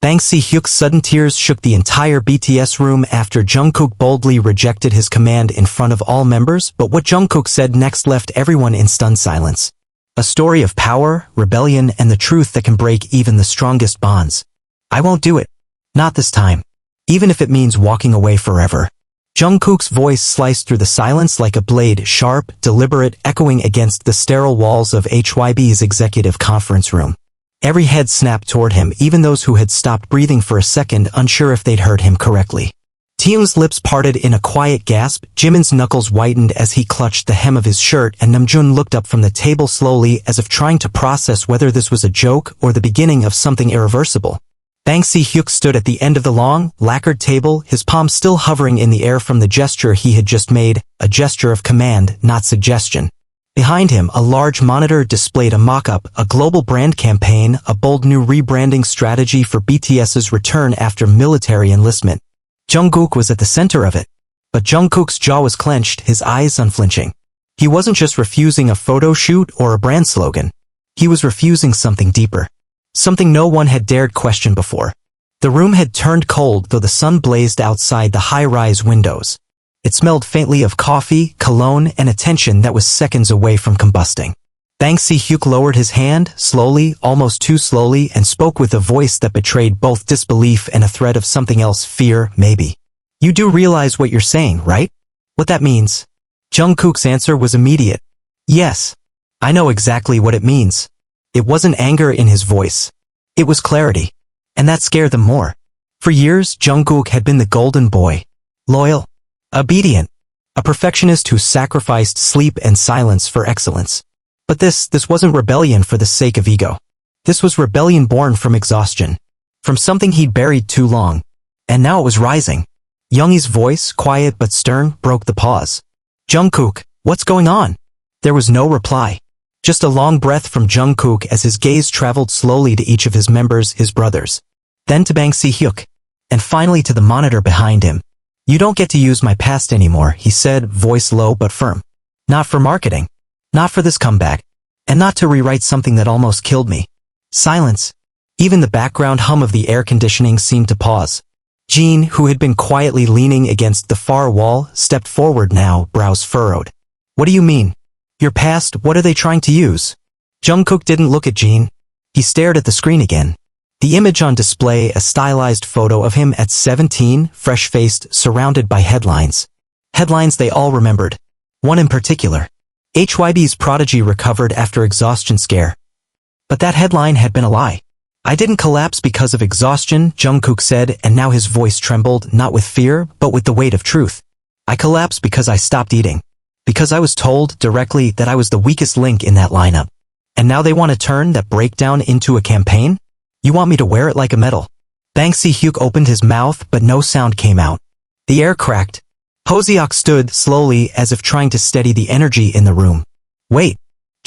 Bang Si-hyuk's sudden tears shook the entire BTS room after Jungkook boldly rejected his command in front of all members, but what Jungkook said next left everyone in stunned silence. A story of power, rebellion, and the truth that can break even the strongest bonds. I won't do it. Not this time. Even if it means walking away forever. Jungkook's voice sliced through the silence like a blade, sharp, deliberate, echoing against the sterile walls of HYB's executive conference room. Every head snapped toward him, even those who had stopped breathing for a second, unsure if they'd heard him correctly. Taehyung's lips parted in a quiet gasp, Jimin's knuckles whitened as he clutched the hem of his shirt, and Namjoon looked up from the table slowly as if trying to process whether this was a joke or the beginning of something irreversible. Bang Si-hyuk stood at the end of the long, lacquered table, his palm still hovering in the air from the gesture he had just made, a gesture of command, not suggestion. Behind him, a large monitor displayed a mock-up, a global brand campaign, a bold new rebranding strategy for BTS's return after military enlistment. Jungkook was at the center of it. But Jungkook's jaw was clenched, his eyes unflinching. He wasn't just refusing a photo shoot or a brand slogan. He was refusing something deeper. Something no one had dared question before. The room had turned cold though the sun blazed outside the high-rise windows. It smelled faintly of coffee, cologne, and a tension that was seconds away from combusting. Bang Si-hyuk lowered his hand, slowly, almost too slowly, and spoke with a voice that betrayed both disbelief and a threat of something else, fear, maybe. You do realize what you're saying, right? What that means? Jungkook's answer was immediate. Yes. I know exactly what it means. It wasn't anger in his voice. It was clarity. And that scared them more. For years, Jungkook had been the golden boy. Loyal. Obedient. A perfectionist who sacrificed sleep and silence for excellence. But this wasn't rebellion for the sake of ego. This was rebellion born from exhaustion. From something he'd buried too long. And now it was rising. Yoongi's voice, quiet but stern, broke the pause. Jungkook, what's going on? There was no reply. Just a long breath from Jungkook as his gaze traveled slowly to each of his members, his brothers. Then to Bang Si-hyuk. And finally to the monitor behind him. You don't get to use my past anymore, he said, voice low but firm. Not for marketing. Not for this comeback. And not to rewrite something that almost killed me. Silence. Even the background hum of the air conditioning seemed to pause. Jeon, who had been quietly leaning against the far wall, stepped forward now, brows furrowed. What do you mean? Your past, what are they trying to use? Jungkook didn't look at Jeon. He stared at the screen again. The image on display, a stylized photo of him at 17, fresh-faced, surrounded by headlines. Headlines they all remembered. One in particular. HYB's prodigy recovered after exhaustion scare. But that headline had been a lie. I didn't collapse because of exhaustion, Jungkook said, and now his voice trembled, not with fear, but with the weight of truth. I collapsed because I stopped eating. Because I was told, directly, that I was the weakest link in that lineup. And now they want to turn that breakdown into a campaign? You want me to wear it like a medal? Bang Si-hyuk opened his mouth, but no sound came out. The air cracked. Hoseok stood, slowly, as if trying to steady the energy in the room. Wait.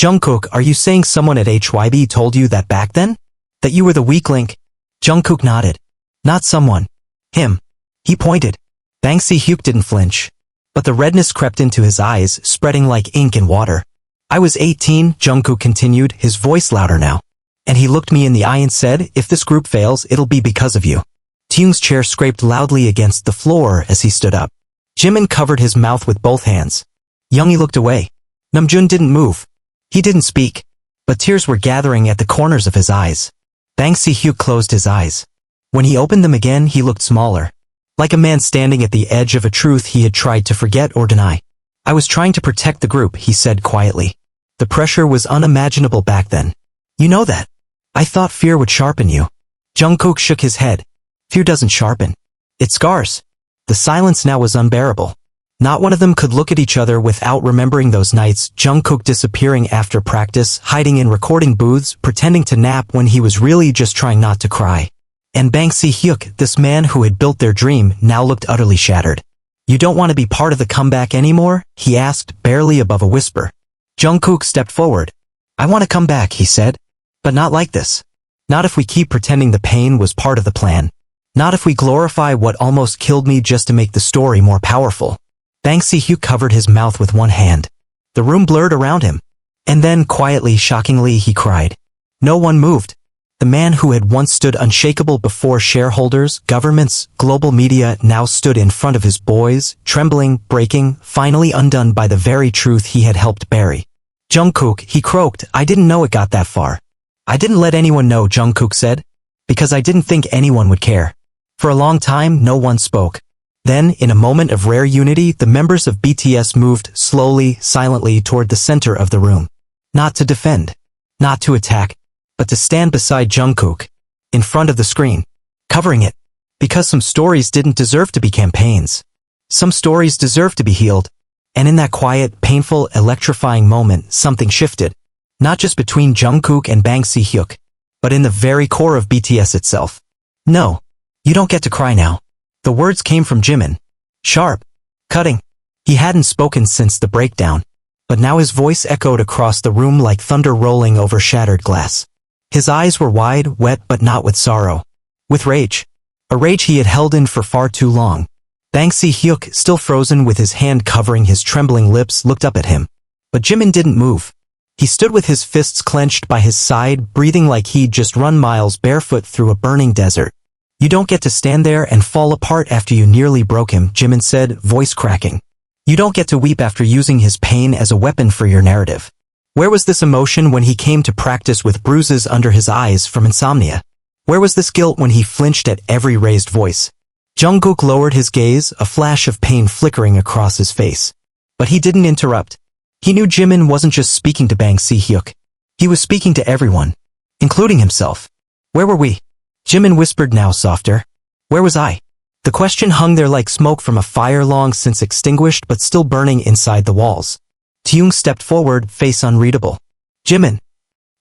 Jungkook, are you saying someone at HYB told you that back then? That you were the weak link? Jungkook nodded. Not someone. Him. He pointed. Bang Si-hyuk didn't flinch. But the redness crept into his eyes, spreading like ink in water. I was 18, Jungkook continued, his voice louder now. And he looked me in the eye and said, if this group fails, it'll be because of you. Taehyung's chair scraped loudly against the floor as he stood up. Jimin covered his mouth with both hands. Yoongi looked away. Namjoon didn't move. He didn't speak. But tears were gathering at the corners of his eyes. Bang Si-hyuk closed his eyes. When he opened them again, he looked smaller. Like a man standing at the edge of a truth he had tried to forget or deny. I was trying to protect the group, he said quietly. The pressure was unimaginable back then. You know that. I thought fear would sharpen you. Jungkook shook his head. Fear doesn't sharpen. It scars. The silence now was unbearable. Not one of them could look at each other without remembering those nights, Jungkook disappearing after practice, hiding in recording booths, pretending to nap when he was really just trying not to cry. And Bang Si-hyuk, this man who had built their dream, now looked utterly shattered. You don't want to be part of the comeback anymore? He asked, barely above a whisper. Jungkook stepped forward. I want to come back, he said. But not like this. Not if we keep pretending the pain was part of the plan. Not if we glorify what almost killed me just to make the story more powerful. Bang Si-hyuk covered his mouth with one hand. The room blurred around him. And then, quietly, shockingly, he cried. No one moved. The man who had once stood unshakable before shareholders, governments, global media now stood in front of his boys, trembling, breaking, finally undone by the very truth he had helped bury. Jungkook, he croaked, I didn't know it got that far. I didn't let anyone know, Jungkook said. Because I didn't think anyone would care. For a long time, no one spoke. Then, in a moment of rare unity, the members of BTS moved slowly, silently toward the center of the room. Not to defend. Not to attack. But to stand beside Jungkook, in front of the screen, covering it. Because some stories didn't deserve to be campaigns. Some stories deserve to be healed. And in that quiet, painful, electrifying moment, something shifted. Not just between Jungkook and Hyuk, but in the very core of BTS itself. No, you don't get to cry now. The words came from Jimin. Sharp. Cutting. He hadn't spoken since the breakdown. But now his voice echoed across the room like thunder rolling over shattered glass. His eyes were wide, wet but not with sorrow. With rage. A rage he had held in for far too long. Hyuk, still frozen with his hand covering his trembling lips, looked up at him. But Jimin didn't move. He stood with his fists clenched by his side, breathing like he'd just run miles barefoot through a burning desert. You don't get to stand there and fall apart after you nearly broke him, Jimin said, voice cracking. You don't get to weep after using his pain as a weapon for your narrative. Where was this emotion when he came to practice with bruises under his eyes from insomnia? Where was this guilt when he flinched at every raised voice? Jungkook lowered his gaze, a flash of pain flickering across his face. But he didn't interrupt. He knew Jimin wasn't just speaking to Hyuk. He was speaking to everyone, including himself. Where were we? Jimin whispered, now softer. Where was I? The question hung there like smoke from a fire long since extinguished but still burning inside the walls. Taehyung stepped forward, face unreadable. Jimin.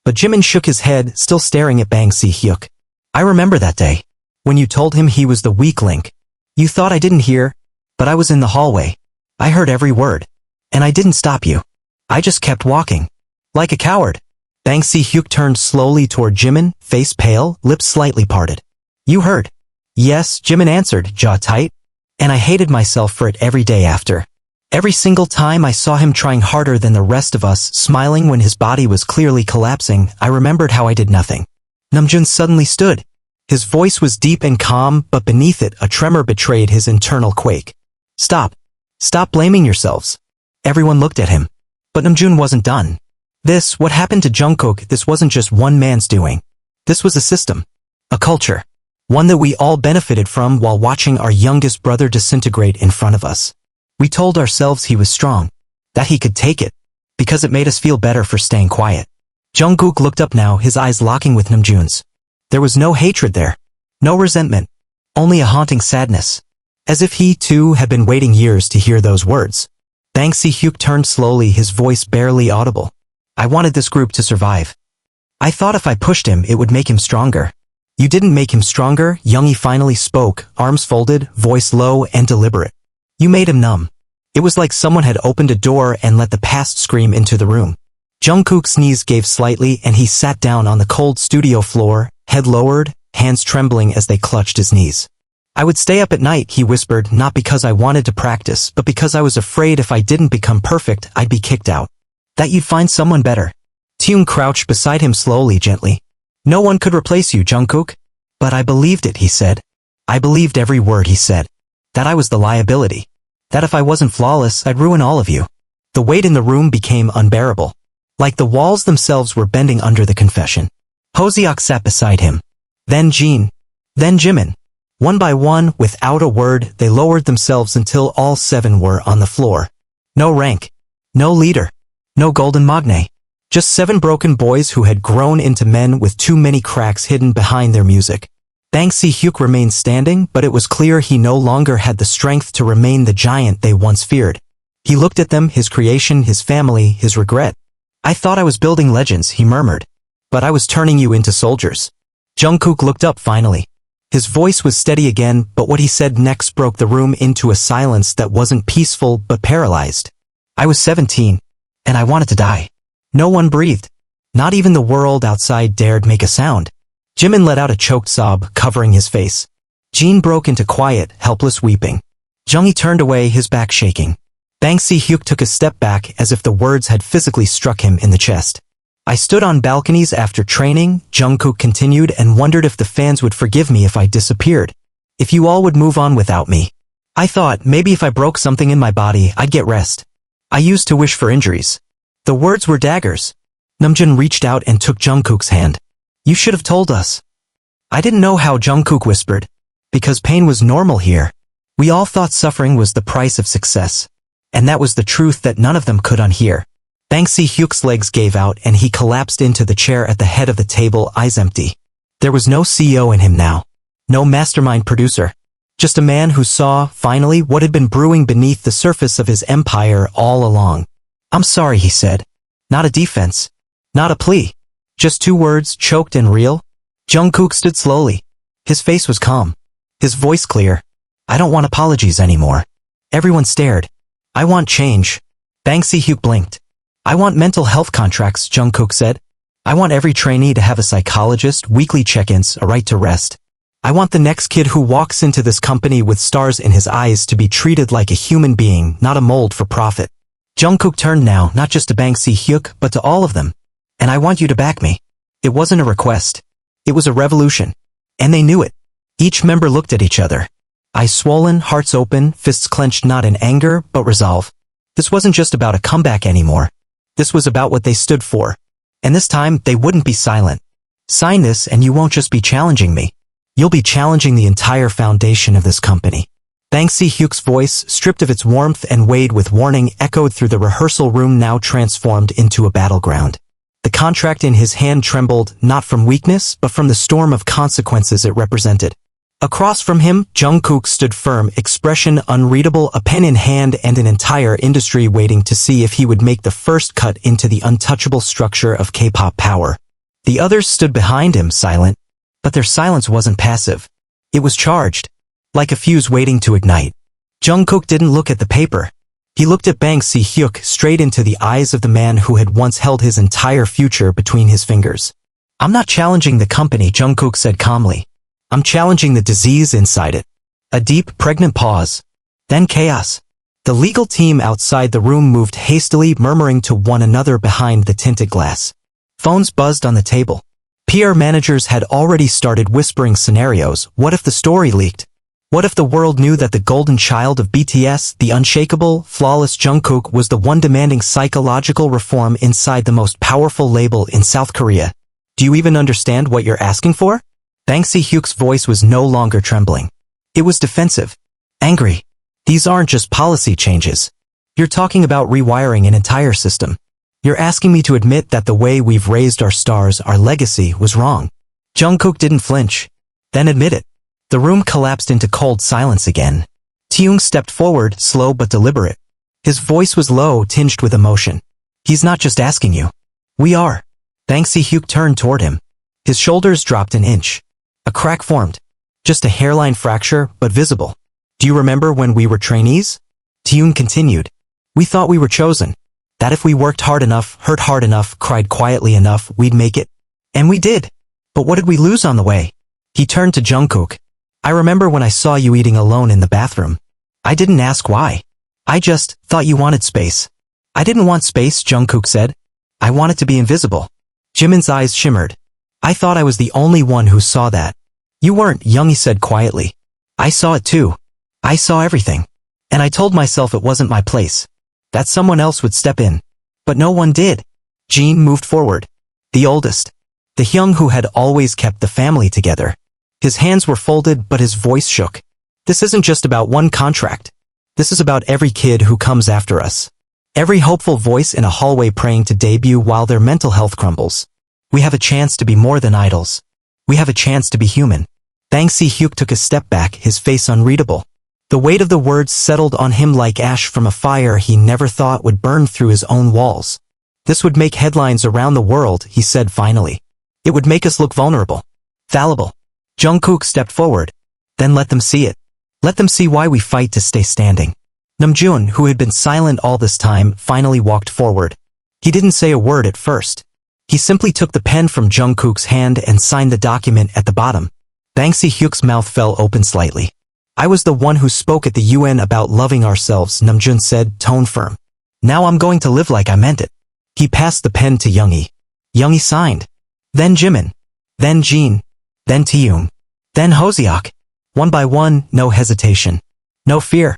But Jimin shook his head, still staring at Hyuk. I remember that day. When you told him he was the weak link. You thought I didn't hear, but I was in the hallway. I heard every word. And I didn't stop you. I just kept walking. Like a coward. Hyuk turned slowly toward Jimin, face pale, lips slightly parted. You heard. Yes, Jimin answered, jaw tight. And I hated myself for it every day after. Every single time I saw him trying harder than the rest of us, smiling when his body was clearly collapsing, I remembered how I did nothing. Namjoon suddenly stood. His voice was deep and calm, but beneath it a tremor betrayed his internal quake. Stop. Stop blaming yourselves. Everyone looked at him. But Namjoon wasn't done. This, what happened to Jungkook, this wasn't just one man's doing. This was a system. A culture. One that we all benefited from while watching our youngest brother disintegrate in front of us. We told ourselves he was strong. That he could take it. Because it made us feel better for staying quiet. Jungkook looked up now, his eyes locking with Namjoon's. There was no hatred there. No resentment. Only a haunting sadness. As if he, too, had been waiting years to hear those words. Hyuk turned slowly, his voice barely audible. I wanted this group to survive. I thought if I pushed him, it would make him stronger. You didn't make him stronger, Yoongi finally spoke, arms folded, voice low and deliberate. You made him numb. It was like someone had opened a door and let the past scream into the room. Jungkook's knees gave slightly and he sat down on the cold studio floor, head lowered, hands trembling as they clutched his knees. I would stay up at night, he whispered, not because I wanted to practice, but because I was afraid if I didn't become perfect, I'd be kicked out. That you'd find someone better. Taehyung crouched beside him slowly, gently. No one could replace you, Jungkook. But I believed it, he said. I believed every word he said. That I was the liability. That if I wasn't flawless, I'd ruin all of you. The weight in the room became unbearable. Like the walls themselves were bending under the confession. Hoseok sat beside him. Then Jeon. Then Jimin. One by one, without a word, they lowered themselves until all 7 were on the floor. No rank. No leader. No golden magne. Just 7 broken boys who had grown into men with too many cracks hidden behind their music. Hyuk remained standing, but it was clear he no longer had the strength to remain the giant they once feared. He looked at them, his creation, his family, his regret. I thought I was building legends, he murmured. But I was turning you into soldiers. Jungkook looked up finally. His voice was steady again, but what he said next broke the room into a silence that wasn't peaceful but paralyzed. I was 17, and I wanted to die. No one breathed. Not even the world outside dared make a sound. Jimin let out a choked sob, covering his face. Jeon broke into quiet, helpless weeping. Jungkook turned away, his back shaking. Hyuk took a step back as if the words had physically struck him in the chest. I stood on balconies after training, Jungkook continued, and wondered if the fans would forgive me if I disappeared. If you all would move on without me. I thought maybe if I broke something in my body, I'd get rest. I used to wish for injuries. The words were daggers. Namjoon reached out and took Jungkook's hand. You should have told us. I didn't know how, Jungkook whispered. Because pain was normal here. We all thought suffering was the price of success. And that was the truth that none of them could unhear. Bang Si-hyuk's legs gave out and he collapsed into the chair at the head of the table, eyes empty. There was no CEO in him now. No mastermind producer. Just a man who saw, finally, what had been brewing beneath the surface of his empire all along. I'm sorry, he said. Not a defense. Not a plea. Just 2 words, choked and real. Jungkook stood slowly. His face was calm. His voice clear. I don't want apologies anymore. Everyone stared. I want change. Bang Si-hyuk blinked. I want mental health contracts, Jungkook said. I want every trainee to have a psychologist, weekly check-ins, a right to rest. I want the next kid who walks into this company with stars in his eyes to be treated like a human being, not a mold for profit. Jungkook turned now, not just to Bang Si-hyuk, but to all of them. And I want you to back me. It wasn't a request. It was a revolution. And they knew it. Each member looked at each other. Eyes swollen, hearts open, fists clenched not in anger, but resolve. This wasn't just about a comeback anymore. This was about what they stood for. And this time, they wouldn't be silent. Sign this and you won't just be challenging me. You'll be challenging the entire foundation of this company. Bang Si-hyuk's voice, stripped of its warmth and weighed with warning, echoed through the rehearsal room now transformed into a battleground. The contract in his hand trembled, not from weakness, but from the storm of consequences it represented. Across from him, Jungkook stood firm, expression unreadable, a pen in hand and an entire industry waiting to see if he would make the first cut into the untouchable structure of K-pop power. The others stood behind him, silent. But their silence wasn't passive. It was charged. Like a fuse waiting to ignite. Jungkook didn't look at the paper. He looked at Bang Si-hyuk, straight into the eyes of the man who had once held his entire future between his fingers. I'm not challenging the company, Jungkook said calmly. I'm challenging the disease inside it. A deep, pregnant pause. Then chaos. The legal team outside the room moved hastily, murmuring to one another behind the tinted glass. Phones buzzed on the table. PR managers had already started whispering scenarios. What if the story leaked? What if the world knew that the golden child of BTS, the unshakable, flawless Jungkook, was the one demanding psychological reform inside the most powerful label in South Korea? Do you even understand what you're asking for? Bang Si-hyuk's voice was no longer trembling. It was defensive. Angry. These aren't just policy changes. You're talking about rewiring an entire system. You're asking me to admit that the way we've raised our stars, our legacy, was wrong. Jungkook didn't flinch. Then admit it. The room collapsed into cold silence again. Taehyung stepped forward, slow but deliberate. His voice was low, tinged with emotion. He's not just asking you. We are. Bang Si-hyuk turned toward him. His shoulders dropped an inch. A crack formed. Just a hairline fracture, but visible. Do you remember when we were trainees? Taehyung continued. We thought we were chosen. That if we worked hard enough, hurt hard enough, cried quietly enough, we'd make it. And we did. But what did we lose on the way? He turned to Jungkook. I remember when I saw you eating alone in the bathroom. I didn't ask why. I just thought you wanted space. I didn't want space, Jungkook said. I wanted to be invisible. Jimin's eyes shimmered. I thought I was the only one who saw that. You weren't, Yoongi said quietly. I saw it too. I saw everything. And I told myself it wasn't my place. That someone else would step in. But no one did. Jeon moved forward. The oldest. Taehyung, who had always kept the family together. His hands were folded but his voice shook. This isn't just about one contract. This is about every kid who comes after us. Every hopeful voice in a hallway praying to debut while their mental health crumbles. We have a chance to be more than idols. We have a chance to be human. Bang Si-hyuk took a step back, his face unreadable. The weight of the words settled on him like ash from a fire he never thought would burn through his own walls. This would make headlines around the world, he said finally. It would make us look vulnerable. Fallible. Jungkook stepped forward. Then let them see it. Let them see why we fight to stay standing. Namjoon, who had been silent all this time, finally walked forward. He didn't say a word at first. He simply took the pen from Jungkook's hand and signed the document at the bottom. Bang Si-hyuk's mouth fell open slightly. I was the one who spoke at the UN about loving ourselves, Namjoon said, tone firm. Now I'm going to live like I meant it. He passed the pen to Yoongi. Yoongi signed. Then Jimin. Then Jeon. Then Taehyung. Then Hyuk. One by one, no hesitation. No fear.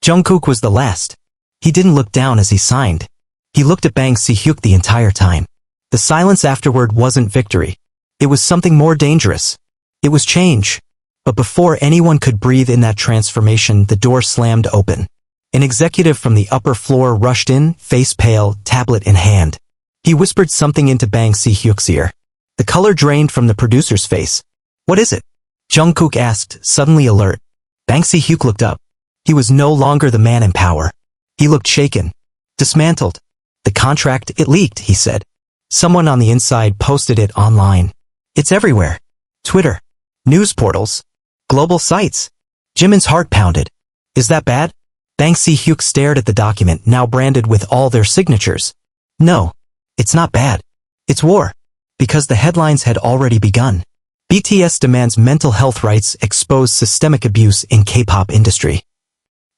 Jungkook was the last. He didn't look down as he signed. He looked at Bang Si-hyuk the entire time. The silence afterward wasn't victory. It was something more dangerous. It was change. But before anyone could breathe in that transformation, the door slammed open. An executive from the upper floor rushed in, face pale, tablet in hand. He whispered something into Bang Si-hyuk's ear. The color drained from the producer's face. "What is it?" Jungkook asked, suddenly alert. Bang Si-hyuk looked up. He was no longer the man in power. He looked shaken. Dismantled. "The contract, it leaked," he said. "Someone on the inside posted it online. It's everywhere. Twitter. News portals. Global sites." Jimin's heart pounded. "Is that bad?" Bang Si-hyuk stared at the document, now branded with all their signatures. "No. It's not bad. It's war." Because the headlines had already begun. BTS demands mental health rights, expose systemic abuse in K-pop industry.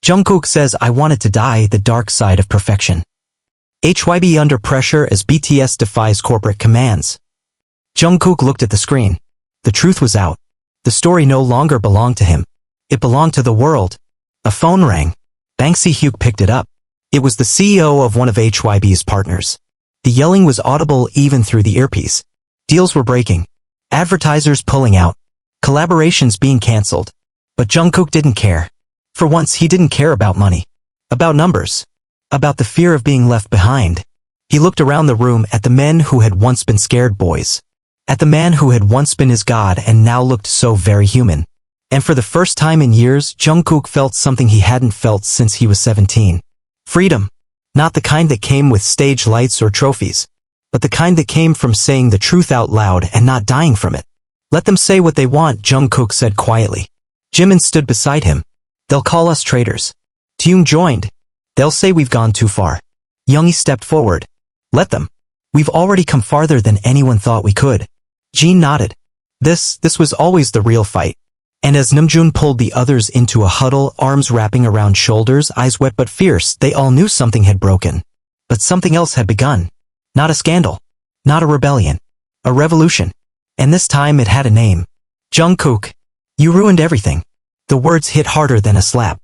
Jungkook says, "I wanted to die, the dark side of perfection." HYB under pressure as BTS defies corporate commands. Jungkook looked at the screen. The truth was out. The story no longer belonged to him. It belonged to the world. A phone rang. Bang Si-hyuk picked it up. It was the CEO of one of HYB's partners. The yelling was audible even through the earpiece. Deals were breaking. Advertisers pulling out. Collaborations being cancelled. But Jungkook didn't care. For once, he didn't care about money. About numbers. About the fear of being left behind. He looked around the room at the men who had once been scared boys. At the man who had once been his god and now looked so very human. And for the first time in years, Jungkook felt something he hadn't felt since he was 17. Freedom. Not the kind that came with stage lights or trophies. But the kind that came from saying the truth out loud and not dying from it. "Let them say what they want," Jungkook said quietly. Jimin stood beside him. "They'll call us traitors." Taehyung joined. "They'll say we've gone too far." Yoongi stepped forward. "Let them. We've already come farther than anyone thought we could." Jeon nodded. This was always the real fight. And as Namjoon pulled the others into a huddle, arms wrapping around shoulders, eyes wet but fierce, they all knew something had broken. But something else had begun. Not a scandal. Not a rebellion. A revolution. And this time it had a name. "Jungkook. You ruined everything." The words hit harder than a slap.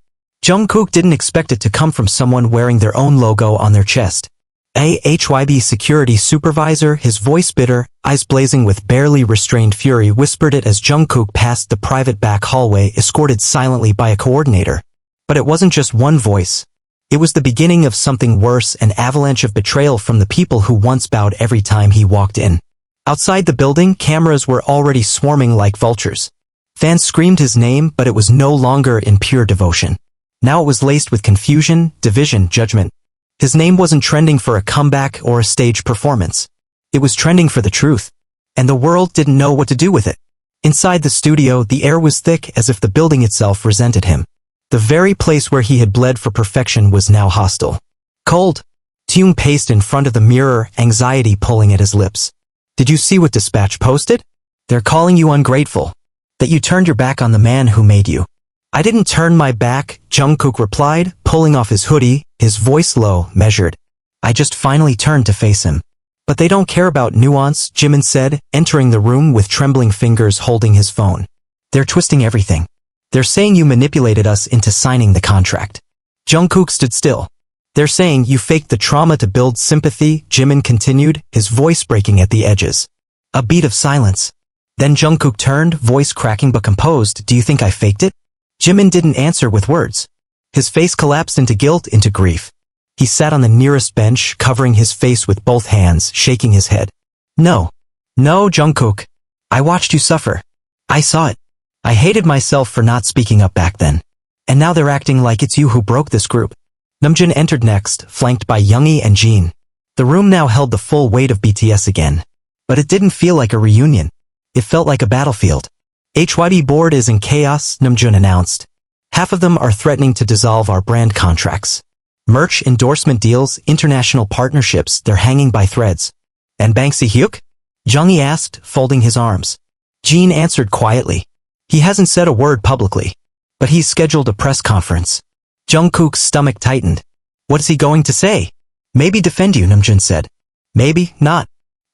Jungkook didn't expect it to come from someone wearing their own logo on their chest. A HYB security supervisor, his voice bitter, eyes blazing with barely restrained fury, whispered it as Jungkook passed the private back hallway, escorted silently by a coordinator. But it wasn't just one voice. It was the beginning of something worse, an avalanche of betrayal from the people who once bowed every time he walked in. Outside the building, cameras were already swarming like vultures. Fans screamed his name, but it was no longer in pure devotion. Now it was laced with confusion, division, judgment. His name wasn't trending for a comeback or a stage performance. It was trending for the truth. And the world didn't know what to do with it. Inside the studio, the air was thick as if the building itself resented him. The very place where he had bled for perfection was now hostile. Cold. Taehyung paced in front of the mirror, anxiety pulling at his lips. "Did you see what Dispatch posted? They're calling you ungrateful. That you turned your back on the man who made you." "I didn't turn my back," Jungkook replied, pulling off his hoodie, his voice low, measured. "I just finally turned to face him." "But they don't care about nuance," Jimin said, entering the room with trembling fingers holding his phone. "They're twisting everything. They're saying you manipulated us into signing the contract." Jungkook stood still. "They're saying you faked the trauma to build sympathy," Jimin continued, his voice breaking at the edges. A beat of silence. Then Jungkook turned, voice cracking but composed. "Do you think I faked it?" Jimin didn't answer with words. His face collapsed into guilt, into grief. He sat on the nearest bench, covering his face with both hands, shaking his head. "No. No, Jungkook. I watched you suffer. I saw it. I hated myself for not speaking up back then. And now they're acting like it's you who broke this group." Namjoon entered next, flanked by Yoongi and Jeon. The room now held the full weight of BTS again. But it didn't feel like a reunion. It felt like a battlefield. "HYB board is in chaos," Namjoon announced. "Half of them are threatening to dissolve our brand contracts. Merch, endorsement deals, international partnerships, they're hanging by threads." "And Bang Si-hyuk?" Yoongi asked, folding his arms. Jeon answered quietly. "He hasn't said a word publicly. But he's scheduled a press conference." Jungkook's stomach tightened. "What is he going to say?" "Maybe defend you," Namjoon said. "Maybe not."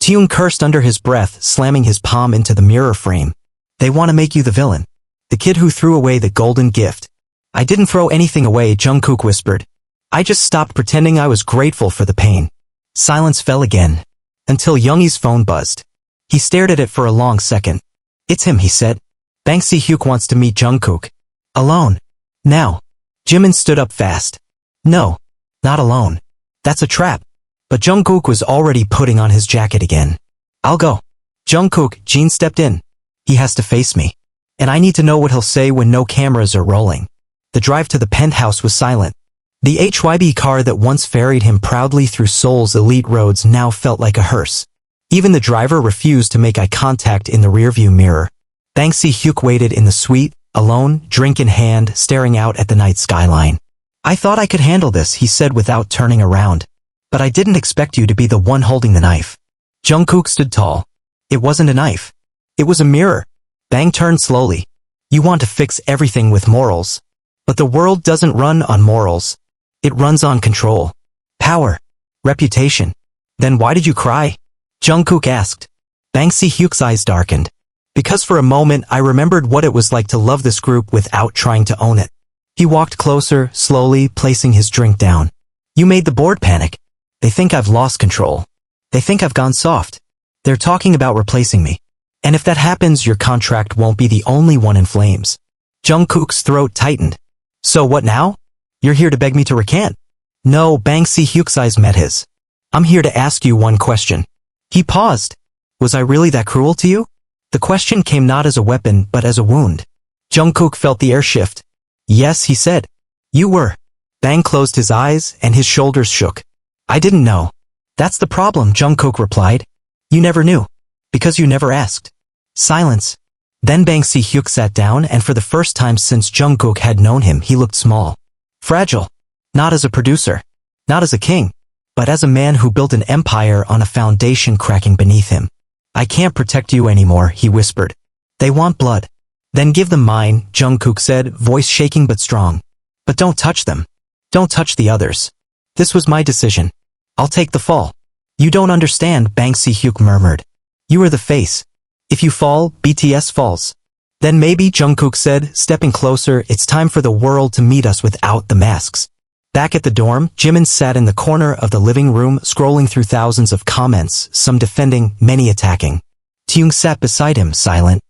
Taehyung cursed under his breath, slamming his palm into the mirror frame. They want to make you the villain. The kid who threw away the golden gift. I didn't throw anything away, Jungkook whispered. I just stopped pretending I was grateful for the pain. Silence fell again. Until Youngie's phone buzzed. He stared at it for a long second. It's him, he said. Hyuk wants to meet Jungkook. Alone. Now. Jimin stood up fast. No. Not alone. That's a trap. But Jungkook was already putting on his jacket again. I'll go. Jungkook, Jeon stepped in. He has to face me. And I need to know what he'll say when no cameras are rolling. The drive to the penthouse was silent. The HYB car that once ferried him proudly through Seoul's elite roads now felt like a hearse. Even the driver refused to make eye contact in the rearview mirror. Hyuk waited in the suite, alone, drink in hand, staring out at the night skyline. I thought I could handle this, he said without turning around. But I didn't expect you to be the one holding the knife. Jungkook stood tall. It wasn't a knife. It was a mirror. Bang turned slowly. You want to fix everything with morals. But the world doesn't run on morals. It runs on control. Power. Reputation. Then why did you cry? Jungkook asked. Hyuk's eyes darkened. Because for a moment I remembered what it was like to love this group without trying to own it. He walked closer, slowly, placing his drink down. You made the board panic. They think I've lost control. They think I've gone soft. They're talking about replacing me. And if that happens, your contract won't be the only one in flames. Jungkook's throat tightened. So what now? You're here to beg me to recant? No, Hyuk's eyes met his. I'm here to ask you one question. He paused. Was I really that cruel to you? The question came not as a weapon, but as a wound. Jungkook felt the air shift. Yes, he said. You were. Bang closed his eyes, and his shoulders shook. I didn't know. That's the problem, Jungkook replied. You never knew. Because you never asked. Silence. Then Hyuk sat down, and for the first time since Jungkook had known him, he looked small. Fragile. Not as a producer. Not as a king. But as a man who built an empire on a foundation cracking beneath him. I can't protect you anymore, he whispered. They want blood. Then give them mine, Jungkook said, voice shaking but strong. But don't touch them. Don't touch the others. This was my decision. I'll take the fall. You don't understand, Hyuk murmured. You are the face. If you fall, BTS falls. Then maybe, Jungkook said, stepping closer, it's time for the world to meet us without the masks. Back at the dorm, Jimin sat in the corner of the living room, scrolling through thousands of comments, some defending, many attacking. Taehyung sat beside him, silent.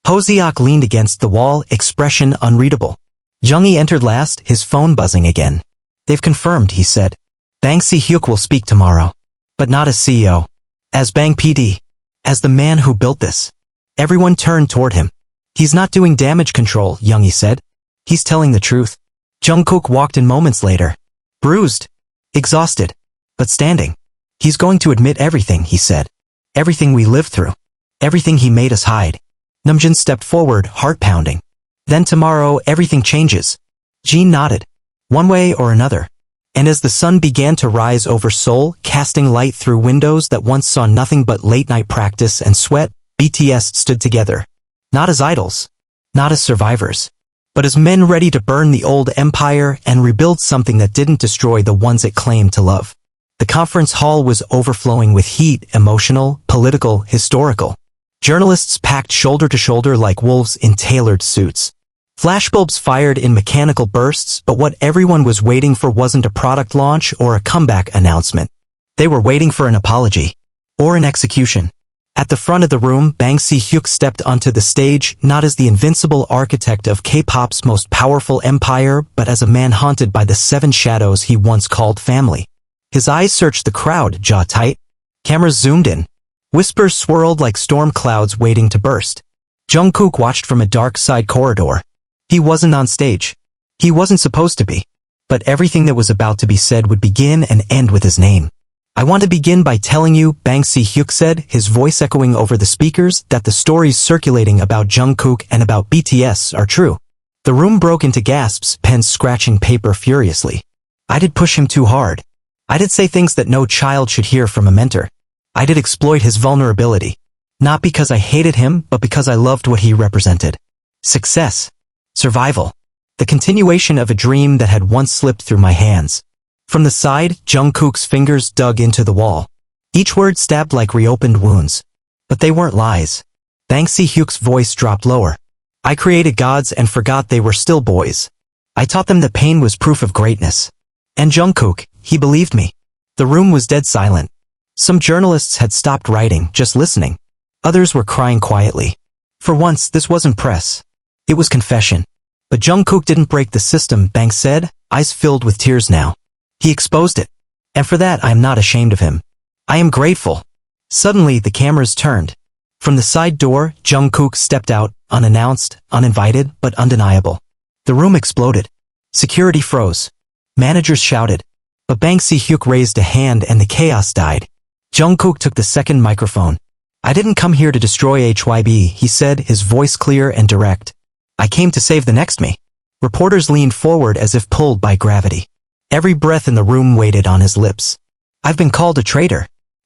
Hyuk leaned against the wall, expression unreadable. Junggi entered last, his phone buzzing again. They've confirmed, he said. Hyuk will speak tomorrow. But not as CEO. As Bang PD. As the man who built this. Everyone turned toward him. He's not doing damage control, Yoongi said. He's telling the truth. Jungkook walked in moments later. Bruised. Exhausted. But standing. He's going to admit everything, he said. Everything we lived through. Everything he made us hide. Namjoon stepped forward, heart pounding. Then tomorrow, everything changes. Jeon nodded. One way or another. And as the sun began to rise over Seoul, casting light through windows that once saw nothing but late-night practice and sweat, BTS stood together. Not as idols. Not as survivors. But as men ready to burn the old empire and rebuild something that didn't destroy the ones it claimed to love. The conference hall was overflowing with heat, emotional, political, historical. Journalists packed shoulder to shoulder like wolves in tailored suits. Flashbulbs fired in mechanical bursts, but what everyone was waiting for wasn't a product launch or a comeback announcement. They were waiting for an apology. Or an execution. At the front of the room, Hyuk stepped onto the stage, not as the invincible architect of K-pop's most powerful empire, but as a man haunted by the 7 shadows he once called family. His eyes searched the crowd, jaw tight. Cameras zoomed in. Whispers swirled like storm clouds waiting to burst. Jungkook watched from a dark side corridor. He wasn't on stage. He wasn't supposed to be. But everything that was about to be said would begin and end with his name. I want to begin by telling you, Hyuk said, his voice echoing over the speakers, that the stories circulating about Jungkook and about BTS are true. The room broke into gasps, pens scratching paper furiously. I did push him too hard. I did say things that no child should hear from a mentor. I did exploit his vulnerability. Not because I hated him, but because I loved what he represented. Success. Survival. The continuation of a dream that had once slipped through my hands. From the side, Jungkook's fingers dug into the wall. Each word stabbed like reopened wounds. But they weren't lies. Bang Si-hyuk's voice dropped lower. I created gods and forgot they were still boys. I taught them that pain was proof of greatness. And Jungkook, he believed me. The room was dead silent. Some journalists had stopped writing, just listening. Others were crying quietly. For once, this wasn't press. It was confession. But Jungkook didn't break the system, Bang said, eyes filled with tears now. He exposed it. And for that I am not ashamed of him. I am grateful. Suddenly the cameras turned. From the side door, Jungkook stepped out, unannounced, uninvited, but undeniable. The room exploded. Security froze. Managers shouted. But Bang Si-hyuk raised a hand and the chaos died. Jungkook took the second microphone. I didn't come here to destroy HYB, he said, his voice clear and direct. I came to save the next me. Reporters leaned forward as if pulled by gravity. Every breath in the room waited on his lips. I've been called a traitor.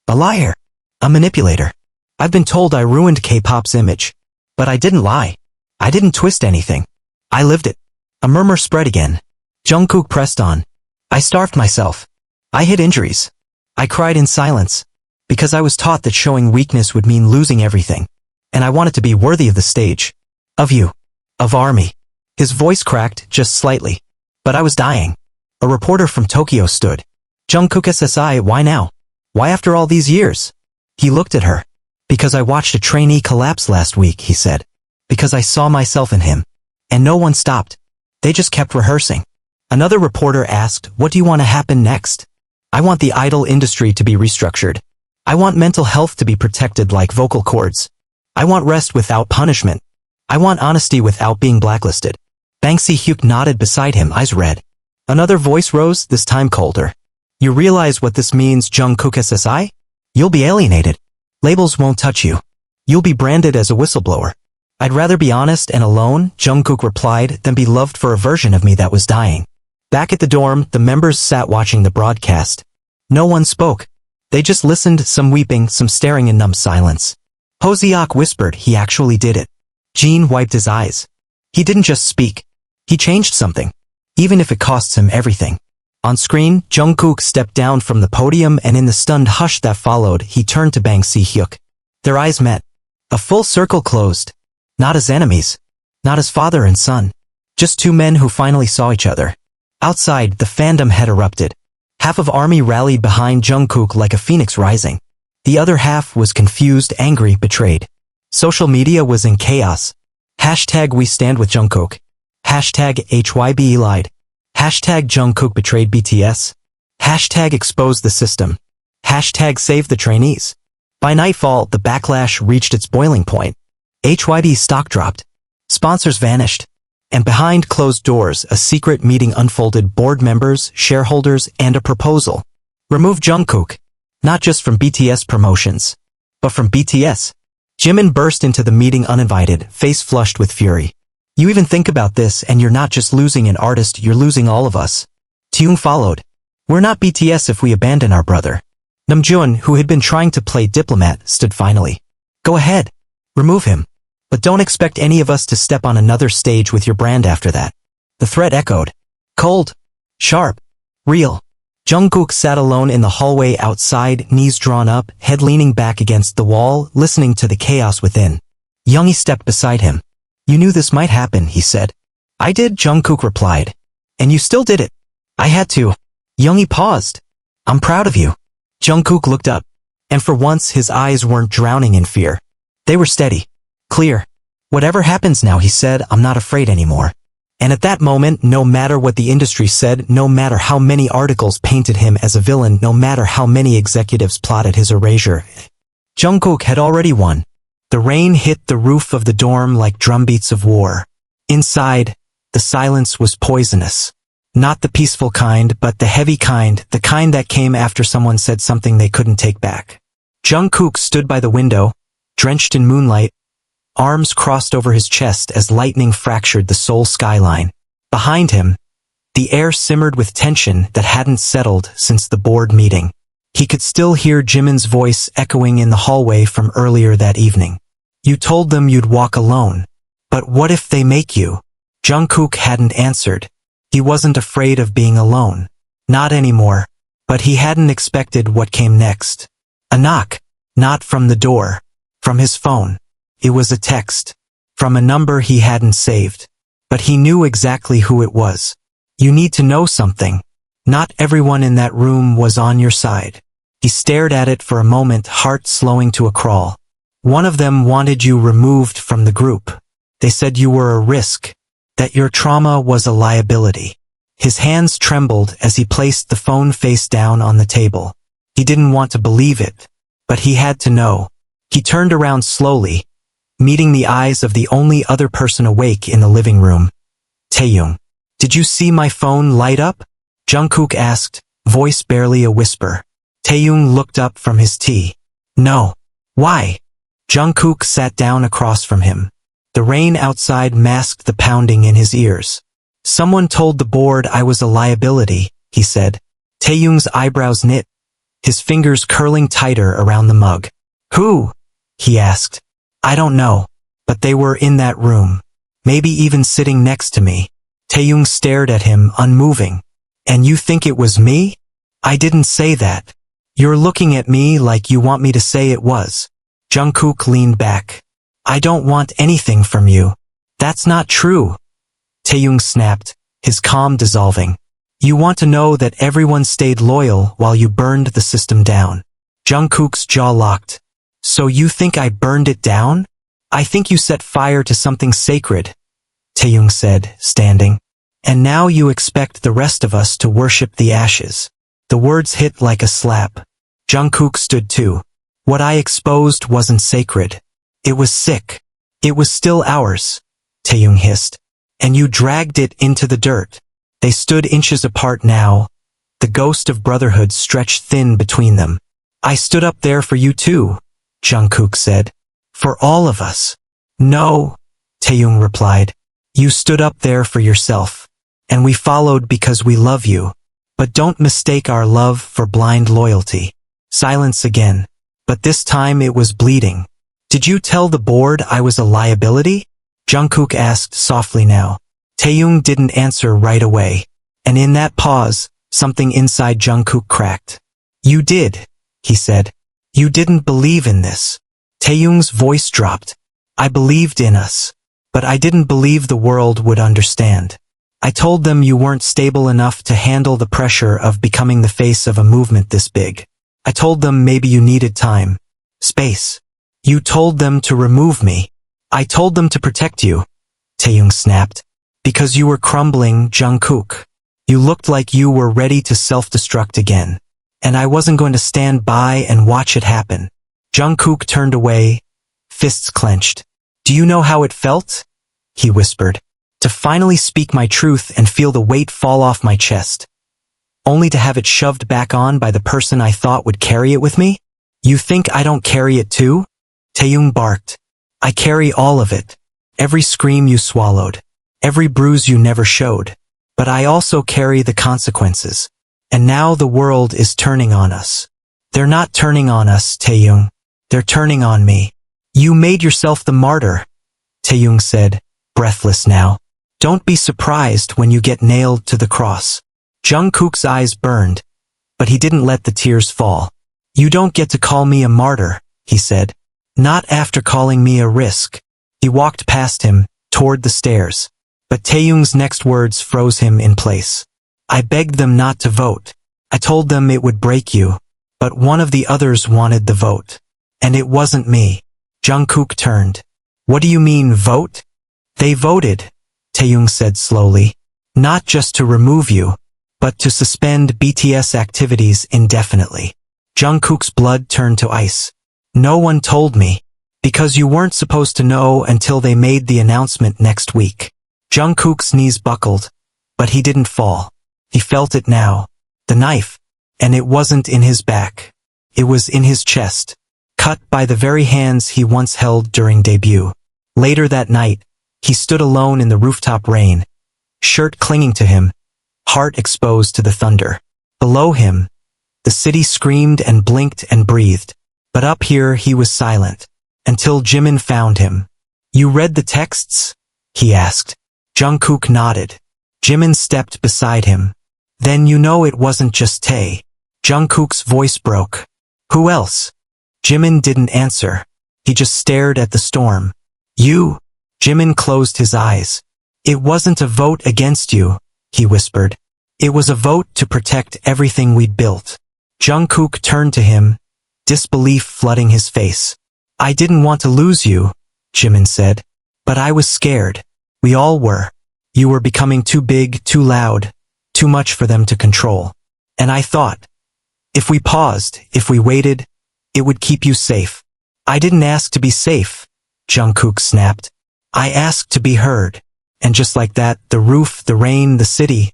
A liar. A manipulator. I've been told I ruined K-pop's image. But I didn't lie. I didn't twist anything. I lived it. A murmur spread again. Jungkook pressed on. I starved myself. I hid injuries. I cried in silence. Because I was taught that showing weakness would mean losing everything. And I wanted to be worthy of the stage. Of you. Of ARMY. His voice cracked, just slightly. But I was dying. A reporter from Tokyo stood. Jungkook SSI, why now? Why after all these years? He looked at her. Because I watched a trainee collapse last week, he said. Because I saw myself in him. And no one stopped. They just kept rehearsing. Another reporter asked, what do you want to happen next? I want the idol industry to be restructured. I want mental health to be protected like vocal cords. I want rest without punishment. I want honesty without being blacklisted. Bang Si-hyuk nodded beside him, eyes red. Another voice rose, this time colder. You realize what this means, Jungkook SSI? You'll be alienated. Labels won't touch you. You'll be branded as a whistleblower. I'd rather be honest and alone, Jungkook replied, than be loved for a version of me that was dying. Back at the dorm, the members sat watching the broadcast. No one spoke. They just listened, some weeping, some staring in numb silence. Hoseok whispered, he actually did it. Jeon wiped his eyes. He didn't just speak. He changed something. Even if it costs him everything. On screen, Jungkook stepped down from the podium and in the stunned hush that followed, he turned to Bang Si-hyuk. Their eyes met. A full circle closed. Not as enemies. Not as father and son. Just two men who finally saw each other. Outside, the fandom had erupted. Half of ARMY rallied behind Jungkook like a phoenix rising. The other half was confused, angry, betrayed. Social media was in chaos. Hashtag we stand with Jungkook. Hashtag HYB lied. Hashtag Jungkook betrayed BTS. Hashtag expose the system. Hashtag save the trainees. By nightfall, the backlash reached its boiling point. HYB's stock dropped. Sponsors vanished. And behind closed doors, a secret meeting unfolded, board members, shareholders, and a proposal. Remove Jungkook. Not just from BTS promotions, but from BTS. Jimin burst into the meeting uninvited, face flushed with fury. You even think about this and you're not just losing an artist, you're losing all of us. Taehyung followed. We're not BTS if we abandon our brother. Namjoon, who had been trying to play diplomat, stood finally. Go ahead. Remove him. But don't expect any of us to step on another stage with your brand after that. The threat echoed. Cold. Sharp. Real. Jungkook sat alone in the hallway outside, knees drawn up, head leaning back against the wall, listening to the chaos within. Yoongi stepped beside him. You knew this might happen, he said. I did, Jungkook replied. And you still did it. I had to. Yoongi paused. I'm proud of you. Jungkook looked up. And for once his eyes weren't drowning in fear. They were steady. Clear. Whatever happens now, he said, I'm not afraid anymore. And at that moment, no matter what the industry said, no matter how many articles painted him as a villain, no matter how many executives plotted his erasure, Jungkook had already won. The rain hit the roof of the dorm like drumbeats of war. Inside, the silence was poisonous. Not the peaceful kind, but the heavy kind, the kind that came after someone said something they couldn't take back. Jungkook stood by the window, drenched in moonlight, arms crossed over his chest as lightning fractured the Seoul skyline. Behind him, the air simmered with tension that hadn't settled since the board meeting. He could still hear Jimin's voice echoing in the hallway from earlier that evening. You told them you'd walk alone. But what if they make you? Jungkook hadn't answered. He wasn't afraid of being alone. Not anymore. But he hadn't expected what came next. A knock. Not from the door. From his phone. It was a text. From a number he hadn't saved. But he knew exactly who it was. You need to know something. Not everyone in that room was on your side. He stared at it for a moment, heart slowing to a crawl. One of them wanted you removed from the group. They said you were a risk. That your trauma was a liability. His hands trembled as he placed the phone face down on the table. He didn't want to believe it, but he had to know. He turned around slowly, meeting the eyes of the only other person awake in the living room. Taehyung. Did you see my phone light up? Jungkook asked, voice barely a whisper. Taehyung looked up from his tea. No. Why? Jungkook sat down across from him. The rain outside masked the pounding in his ears. Someone told the board I was a liability, he said. Taehyung's eyebrows knit, his fingers curling tighter around the mug. Who? He asked. I don't know, but they were in that room. Maybe even sitting next to me. Taehyung stared at him, unmoving. And you think it was me? I didn't say that. You're looking at me like you want me to say it was. Jungkook leaned back. I don't want anything from you. That's not true. Taehyung snapped, his calm dissolving. You want to know that everyone stayed loyal while you burned the system down. Jungkook's jaw locked. So you think I burned it down? I think you set fire to something sacred, Taehyung said, standing. And now you expect the rest of us to worship the ashes. The words hit like a slap. Jungkook stood too. What I exposed wasn't sacred. It was sick. It was still ours, Taehyung hissed. And you dragged it into the dirt. They stood inches apart now. The ghost of brotherhood stretched thin between them. I stood up there for you too, Jungkook said. For all of us. No, Taehyung replied. You stood up there for yourself. And we followed because we love you. But don't mistake our love for blind loyalty. Silence again. But this time it was bleeding. Did you tell the board I was a liability? Jungkook asked softly now. Taehyung didn't answer right away. And in that pause, something inside Jungkook cracked. You did, he said. You didn't believe in this. Taehyung's voice dropped. I believed in us. But I didn't believe the world would understand. I told them you weren't stable enough to handle the pressure of becoming the face of a movement this big. I told them maybe you needed time. Space. You told them to remove me. I told them to protect you. Taehyung snapped. Because you were crumbling, Jungkook. You looked like you were ready to self-destruct again. And I wasn't going to stand by and watch it happen. Jungkook turned away, fists clenched. Do you know how it felt? He whispered. To finally speak my truth and feel the weight fall off my chest. Only to have it shoved back on by the person I thought would carry it with me? You think I don't carry it too? Taehyung barked. I carry all of it. Every scream you swallowed. Every bruise you never showed. But I also carry the consequences. And now the world is turning on us. They're not turning on us, Taehyung. They're turning on me. You made yourself the martyr, Taehyung said, breathless now. Don't be surprised when you get nailed to the cross. Jungkook's eyes burned, but he didn't let the tears fall. You don't get to call me a martyr, he said. Not after calling me a risk. He walked past him, toward the stairs. But Taehyung's next words froze him in place. I begged them not to vote. I told them it would break you. But one of the others wanted the vote. And it wasn't me. Jungkook turned. What do you mean, vote? They voted, Taehyung said slowly. Not just to remove you, but to suspend BTS activities indefinitely. Jungkook's blood turned to ice. No one told me. Because you weren't supposed to know until they made the announcement next week. Jungkook's knees buckled, but he didn't fall. He felt it now. The knife. And it wasn't in his back. It was in his chest. Cut by the very hands he once held during debut. Later that night, he stood alone in the rooftop rain. Shirt clinging to him. Heart exposed to the thunder. Below him, the city screamed and blinked and breathed. But up here he was silent. Until Jimin found him. You read the texts? He asked. Jungkook nodded. Jimin stepped beside him. Then you know it wasn't just Tae. Jungkook's voice broke. Who else? Jimin didn't answer. He just stared at the storm. You? Jimin closed his eyes. It wasn't a vote against you, he whispered. It was a vote to protect everything we'd built. Jungkook turned to him, disbelief flooding his face. I didn't want to lose you, Jimin said. But I was scared. We all were. You were becoming too big, too loud, too much for them to control. And I thought, if we paused, if we waited, it would keep you safe. I didn't ask to be safe, Jungkook snapped. I asked to be heard. And just like that, the roof, the rain, the city,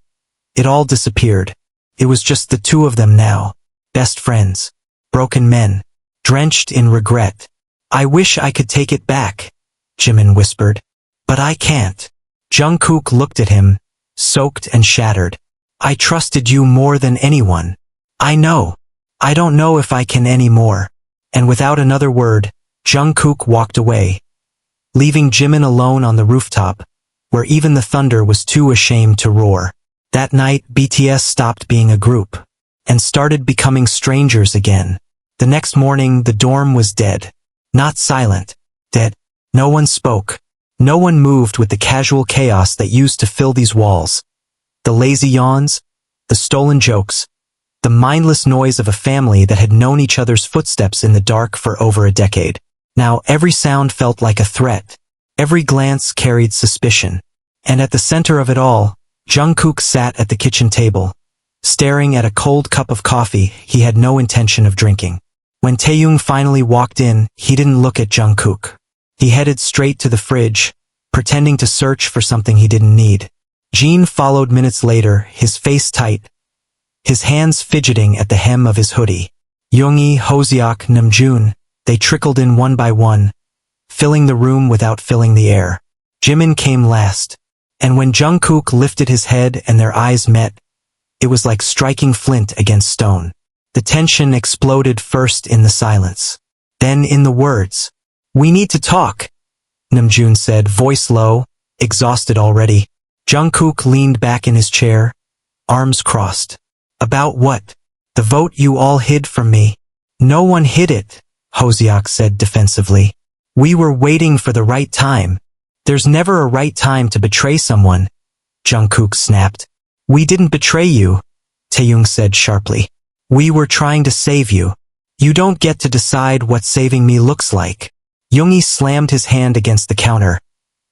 it all disappeared. It was just the two of them now. Best friends. Broken men. Drenched in regret. I wish I could take it back, Jimin whispered. But I can't. Jungkook looked at him, soaked and shattered. I trusted you more than anyone. I know. I don't know if I can anymore. And without another word, Jungkook walked away, leaving Jimin alone on the rooftop, where even the thunder was too ashamed to roar. That night, BTS stopped being a group, and started becoming strangers again. The next morning, the dorm was dead. Not silent. Dead. No one spoke. No one moved with the casual chaos that used to fill these walls. The lazy yawns, the stolen jokes, the mindless noise of a family that had known each other's footsteps in the dark for over a decade. Now every sound felt like a threat. Every glance carried suspicion. And at the center of it all, Jungkook sat at the kitchen table, staring at a cold cup of coffee he had no intention of drinking. When Taehyung finally walked in, he didn't look at Jungkook. He headed straight to the fridge, pretending to search for something he didn't need. Jeon followed minutes later, his face tight, his hands fidgeting at the hem of his hoodie. Yoongijungkook, Namjoon, they trickled in one by one, filling the room without filling the air. Jimin came last, and when Jungkook lifted his head and their eyes met, it was like striking flint against stone. The tension exploded first in the silence, then in the words. We need to talk, Namjoon said, voice low, exhausted already. Jungkook leaned back in his chair, arms crossed. About what? The vote you all hid from me. No one hid it, Hoseok said defensively. We were waiting for the right time. There's never a right time to betray someone, Jungkook snapped. We didn't betray you, Taehyung said sharply. We were trying to save you. You don't get to decide what saving me looks like. Yoongi slammed his hand against the counter,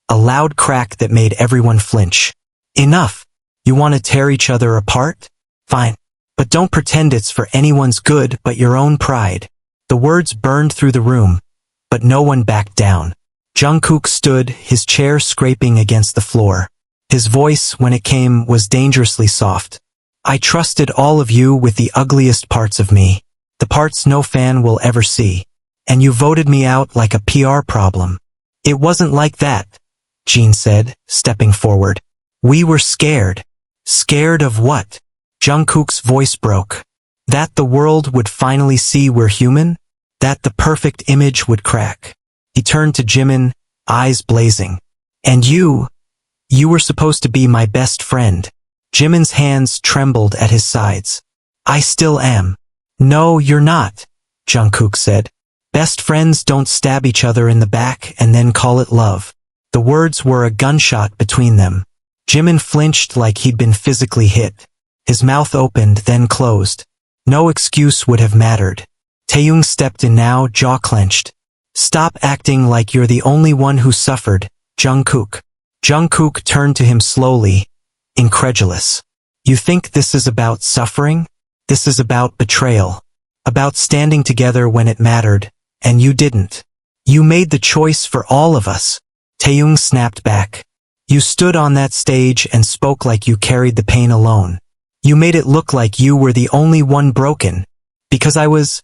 a loud crack that made everyone flinch. Enough. You want to tear each other apart? Fine. But don't pretend it's for anyone's good but your own pride. The words burned through the room, but no one backed down. Jungkook stood, his chair scraping against the floor. His voice, when it came, was dangerously soft. I trusted all of you with the ugliest parts of me, the parts no fan will ever see. And you voted me out like a PR problem. It wasn't like that, Jeon said, stepping forward. We were scared. Scared of what? Jungkook's voice broke. That the world would finally see we're human? That the perfect image would crack? He turned to Jimin, eyes blazing. And you were supposed to be my best friend. Jimin's hands trembled at his sides. I still am. No, you're not, Jungkook said. Best friends don't stab each other in the back and then call it love. The words were a gunshot between them. Jimin flinched like he'd been physically hit. His mouth opened, then closed. No excuse would have mattered. Taehyung stepped in now, jaw clenched. Stop acting like you're the only one who suffered, Jungkook. Jungkook turned to him slowly, incredulous. You think this is about suffering? This is about betrayal. About standing together when it mattered, and you didn't. You made the choice for all of us. Taehyung snapped back. You stood on that stage and spoke like you carried the pain alone. You made it look like you were the only one broken. Because I was...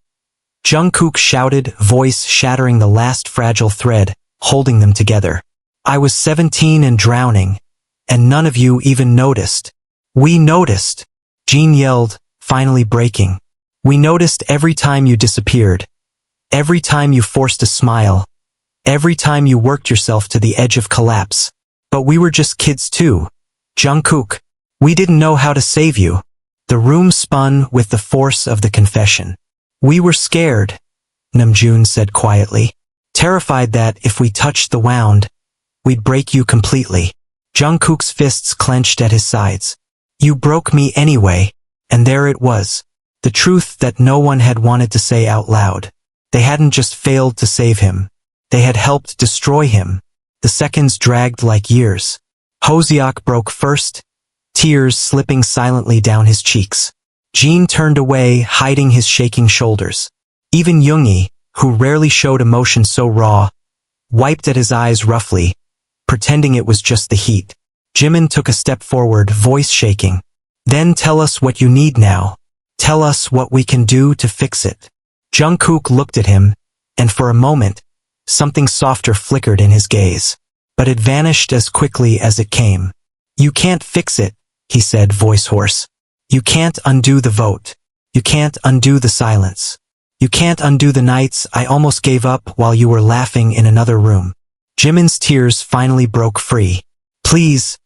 Jungkook shouted, voice shattering the last fragile thread, holding them together. I was 17 and drowning, and none of you even noticed. We noticed, Jeon yelled, finally breaking. We noticed every time you disappeared. Every time you forced a smile. Every time you worked yourself to the edge of collapse. But we were just kids too. Jungkook, we didn't know how to save you. The room spun with the force of the confession. We were scared. Namjoon said quietly. Terrified that if we touched the wound, we'd break you completely. Jungkook's fists clenched at his sides. You broke me anyway, and there it was. The truth that no one had wanted to say out loud. They hadn't just failed to save him. They had helped destroy him. The seconds dragged like years. Hyuk broke first, tears slipping silently down his cheeks. Jeon turned away, hiding his shaking shoulders. Even Yoongi, who rarely showed emotion so raw, wiped at his eyes roughly, pretending it was just the heat. Jimin took a step forward, voice shaking. Then tell us what you need now. Tell us what we can do to fix it. Jungkook looked at him, and for a moment, something softer flickered in his gaze. But it vanished as quickly as it came. You can't fix it, he said, voice hoarse. You can't undo the vote. You can't undo the silence. You can't undo the nights I almost gave up while you were laughing in another room. Jimin's tears finally broke free. Please,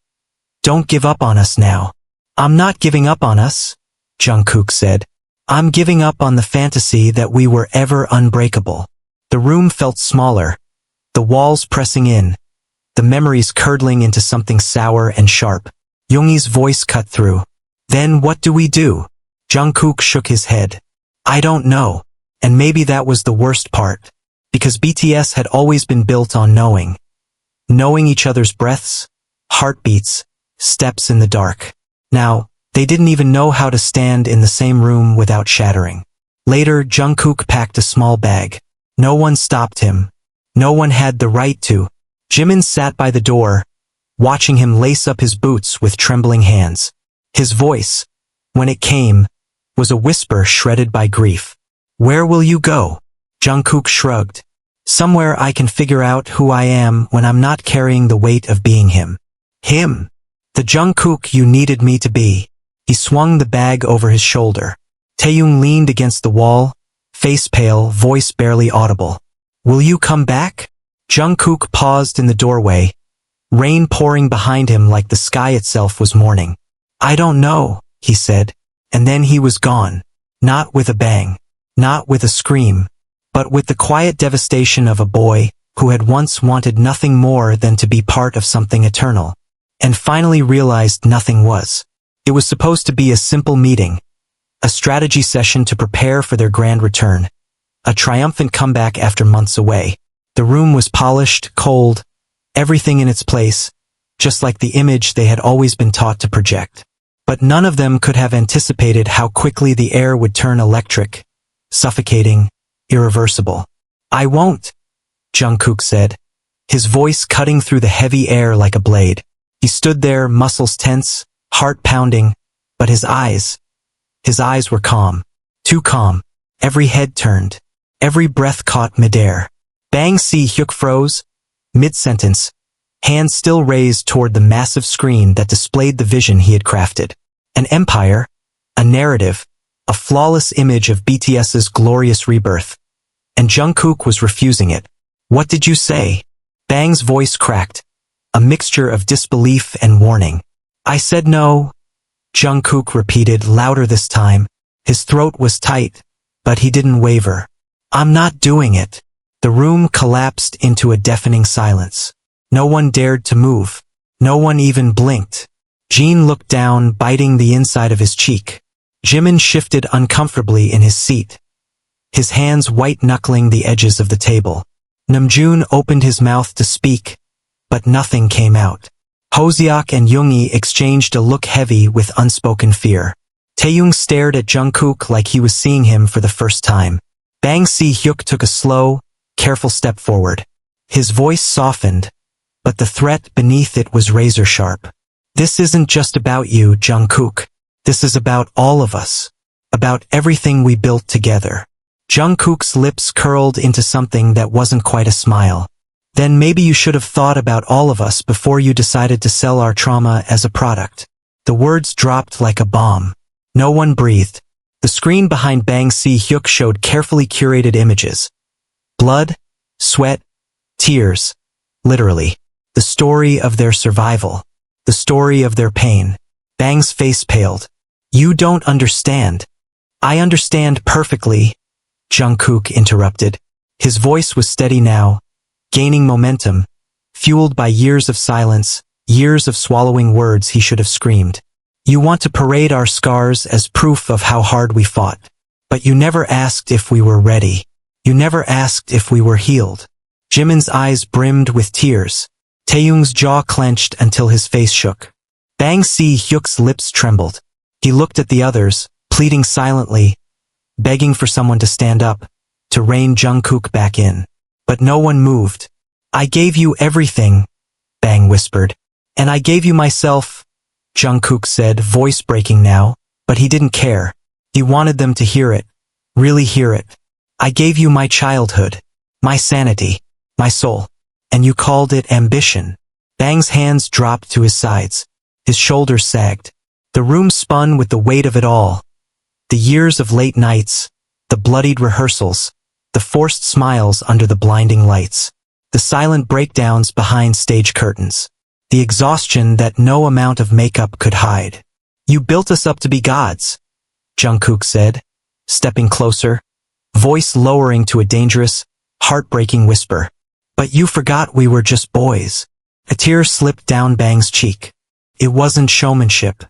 don't give up on us now. I'm not giving up on us, Jungkook said. I'm giving up on the fantasy that we were ever unbreakable. The room felt smaller, the walls pressing in, the memories curdling into something sour and sharp. Yoongi's voice cut through. Then what do we do? Jungkook shook his head. I don't know. And maybe that was the worst part. Because BTS had always been built on knowing. Knowing each other's breaths, heartbeats, steps in the dark. Now, they didn't even know how to stand in the same room without shattering. Later, Jungkook packed a small bag. No one stopped him. No one had the right to. Jimin sat by the door, watching him lace up his boots with trembling hands. His voice, when it came, was a whisper shredded by grief. Where will you go? Jungkook shrugged. Somewhere I can figure out who I am when I'm not carrying the weight of being him. Him. The Jungkook you needed me to be. He swung the bag over his shoulder. Taehyung leaned against the wall, face pale, voice barely audible. Will you come back? Jungkook paused in the doorway, rain pouring behind him like the sky itself was mourning. I don't know, he said, and then he was gone. Not with a bang. Not with a scream, but with the quiet devastation of a boy who had once wanted nothing more than to be part of something eternal, and finally realized nothing was. It was supposed to be a simple meeting, a strategy session to prepare for their grand return, a triumphant comeback after months away. The room was polished, cold, everything in its place, just like the image they had always been taught to project. But none of them could have anticipated how quickly the air would turn electric, suffocating, irreversible. I won't, Jungkook said, his voice cutting through the heavy air like a blade. He stood there, muscles tense, heart pounding, but his eyes were calm. Too calm. Every head turned. Every breath caught midair. Bang Si Hyuk froze, mid-sentence, hands still raised toward the massive screen that displayed the vision he had crafted. An empire, a narrative, a flawless image of BTS's glorious rebirth. And Jungkook was refusing it. What did you say? Bang's voice cracked, a mixture of disbelief and warning. I said no, Jungkook repeated louder this time. His throat was tight, but he didn't waver. I'm not doing it. The room collapsed into a deafening silence. No one dared to move. No one even blinked. Jeon looked down, biting the inside of his cheek. Jimin shifted uncomfortably in his seat, his hands white-knuckling the edges of the table. Namjoon opened his mouth to speak, but nothing came out. Hyuk and Yoongi exchanged a look heavy with unspoken fear. Taehyung stared at Jungkook like he was seeing him for the first time. Bang Si Hyuk took a slow, careful step forward. His voice softened, but the threat beneath it was razor-sharp. This isn't just about you, Jungkook. This is about all of us. About everything we built together. Jungkook's lips curled into something that wasn't quite a smile. Then maybe you should have thought about all of us before you decided to sell our trauma as a product. The words dropped like a bomb. No one breathed. The screen behind Bang Si Hyuk showed carefully curated images. Blood, sweat, tears. Literally. The story of their survival. The story of their pain. Bang's face paled. You don't understand. I understand perfectly, Jungkook interrupted. His voice was steady now, gaining momentum, fueled by years of silence, years of swallowing words he should have screamed. You want to parade our scars as proof of how hard we fought. But you never asked if we were ready. You never asked if we were healed. Jimin's eyes brimmed with tears. Taehyung's jaw clenched until his face shook. Bang Si-hyuk's lips trembled. He looked at the others, pleading silently, begging for someone to stand up, to rein Jungkook back in. But no one moved. I gave you everything, Bang whispered. And I gave you myself, Jungkook said, voice breaking now, but he didn't care. He wanted them to hear it, really hear it. I gave you my childhood, my sanity, my soul. And you called it ambition. Bang's hands dropped to his sides. His shoulders sagged. The room spun with the weight of it all. The years of late nights, the bloodied rehearsals, the forced smiles under the blinding lights, the silent breakdowns behind stage curtains, the exhaustion that no amount of makeup could hide. You built us up to be gods, Jungkook said, stepping closer, voice lowering to a dangerous, heartbreaking whisper. But you forgot we were just boys. A tear slipped down Bang's cheek. It wasn't showmanship.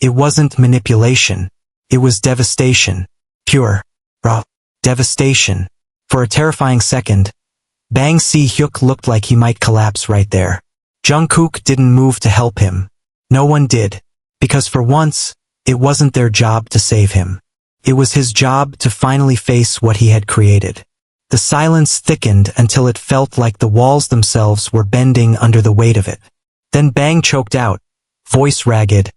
It wasn't manipulation. It was devastation. Pure, raw devastation. For a terrifying second, Bang Si-hyuk looked like he might collapse right there. Jungkook didn't move to help him. No one did. Because for once, it wasn't their job to save him. It was his job to finally face what he had created. The silence thickened until it felt like the walls themselves were bending under the weight of it. Then Bang choked out, voice ragged.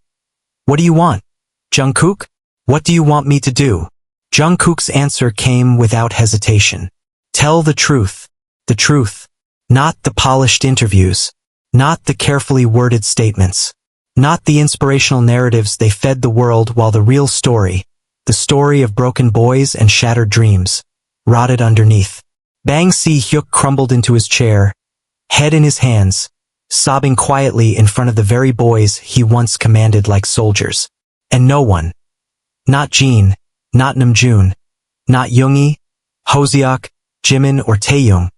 What do you want, Jungkook? What do you want me to do? Jungkook's answer came without hesitation. Tell the truth. The truth. Not the polished interviews. Not the carefully worded statements. Not the inspirational narratives they fed the world, while the real story, the story of broken boys and shattered dreams, rotted underneath. Bang Si-hyuk crumbled into his chair, head in his hands, sobbing quietly in front of the very boys he once commanded like soldiers. And no one, not Jeon, not Namjoon, not Yoongi, Hoseok, Jimin or Taehyung,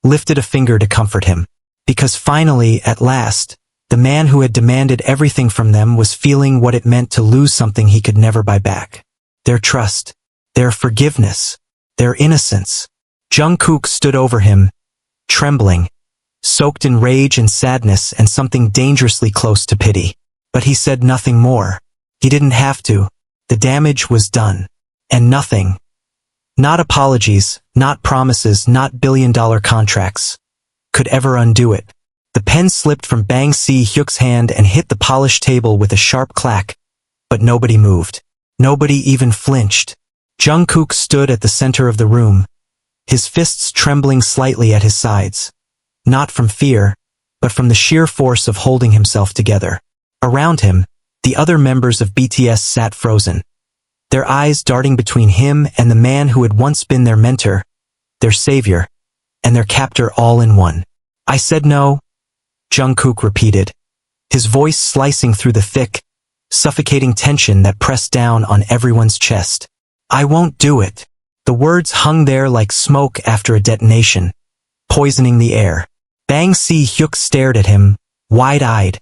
lifted a finger to comfort him. Because finally, at last, the man who had demanded everything from them was feeling what it meant to lose something he could never buy back. Their trust, their forgiveness, their innocence. Jungkook stood over him, trembling, soaked in rage and sadness and something dangerously close to pity. But he said nothing more. He didn't have to. The damage was done. And nothing. Not apologies, not promises, not billion-dollar contracts could ever undo it. The pen slipped from Bang Si-hyuk's hand and hit the polished table with a sharp clack, but nobody moved. Nobody even flinched. Jungkook stood at the center of the room, his fists trembling slightly at his sides. Not from fear, but from the sheer force of holding himself together. Around him, the other members of BTS sat frozen, their eyes darting between him and the man who had once been their mentor, their savior, and their captor all in one. I said no, Jungkook repeated, his voice slicing through the thick, suffocating tension that pressed down on everyone's chest. I won't do it. The words hung there like smoke after a detonation, poisoning the air. Bang Si-hyuk stared at him, wide-eyed,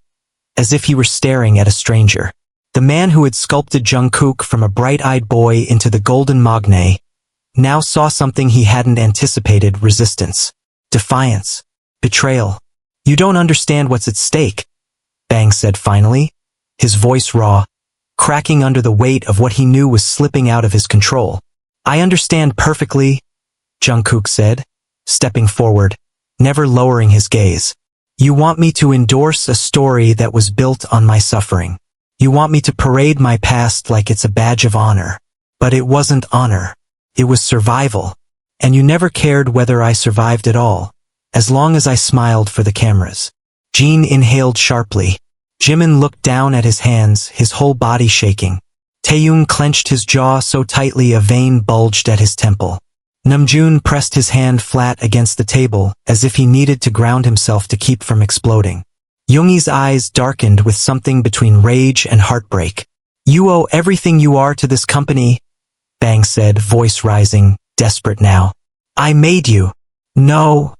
as if he were staring at a stranger. The man who had sculpted Jungkook from a bright-eyed boy into the golden magne now saw something he hadn't anticipated: resistance, defiance, betrayal. You don't understand what's at stake, Bang said finally, his voice raw, cracking under the weight of what he knew was slipping out of his control. I understand perfectly, Jungkook said, stepping forward, never lowering his gaze. You want me to endorse a story that was built on my suffering. You want me to parade my past like it's a badge of honor. But it wasn't honor. It was survival. And you never cared whether I survived at all, as long as I smiled for the cameras. Jeon inhaled sharply. Jimin looked down at his hands, his whole body shaking. Taehyung clenched his jaw so tightly a vein bulged at his temple. Namjoon pressed his hand flat against the table, as if he needed to ground himself to keep from exploding. Yoongi's eyes darkened with something between rage and heartbreak. You owe everything you are to this company, Bang said, voice rising, desperate now. I made you. No,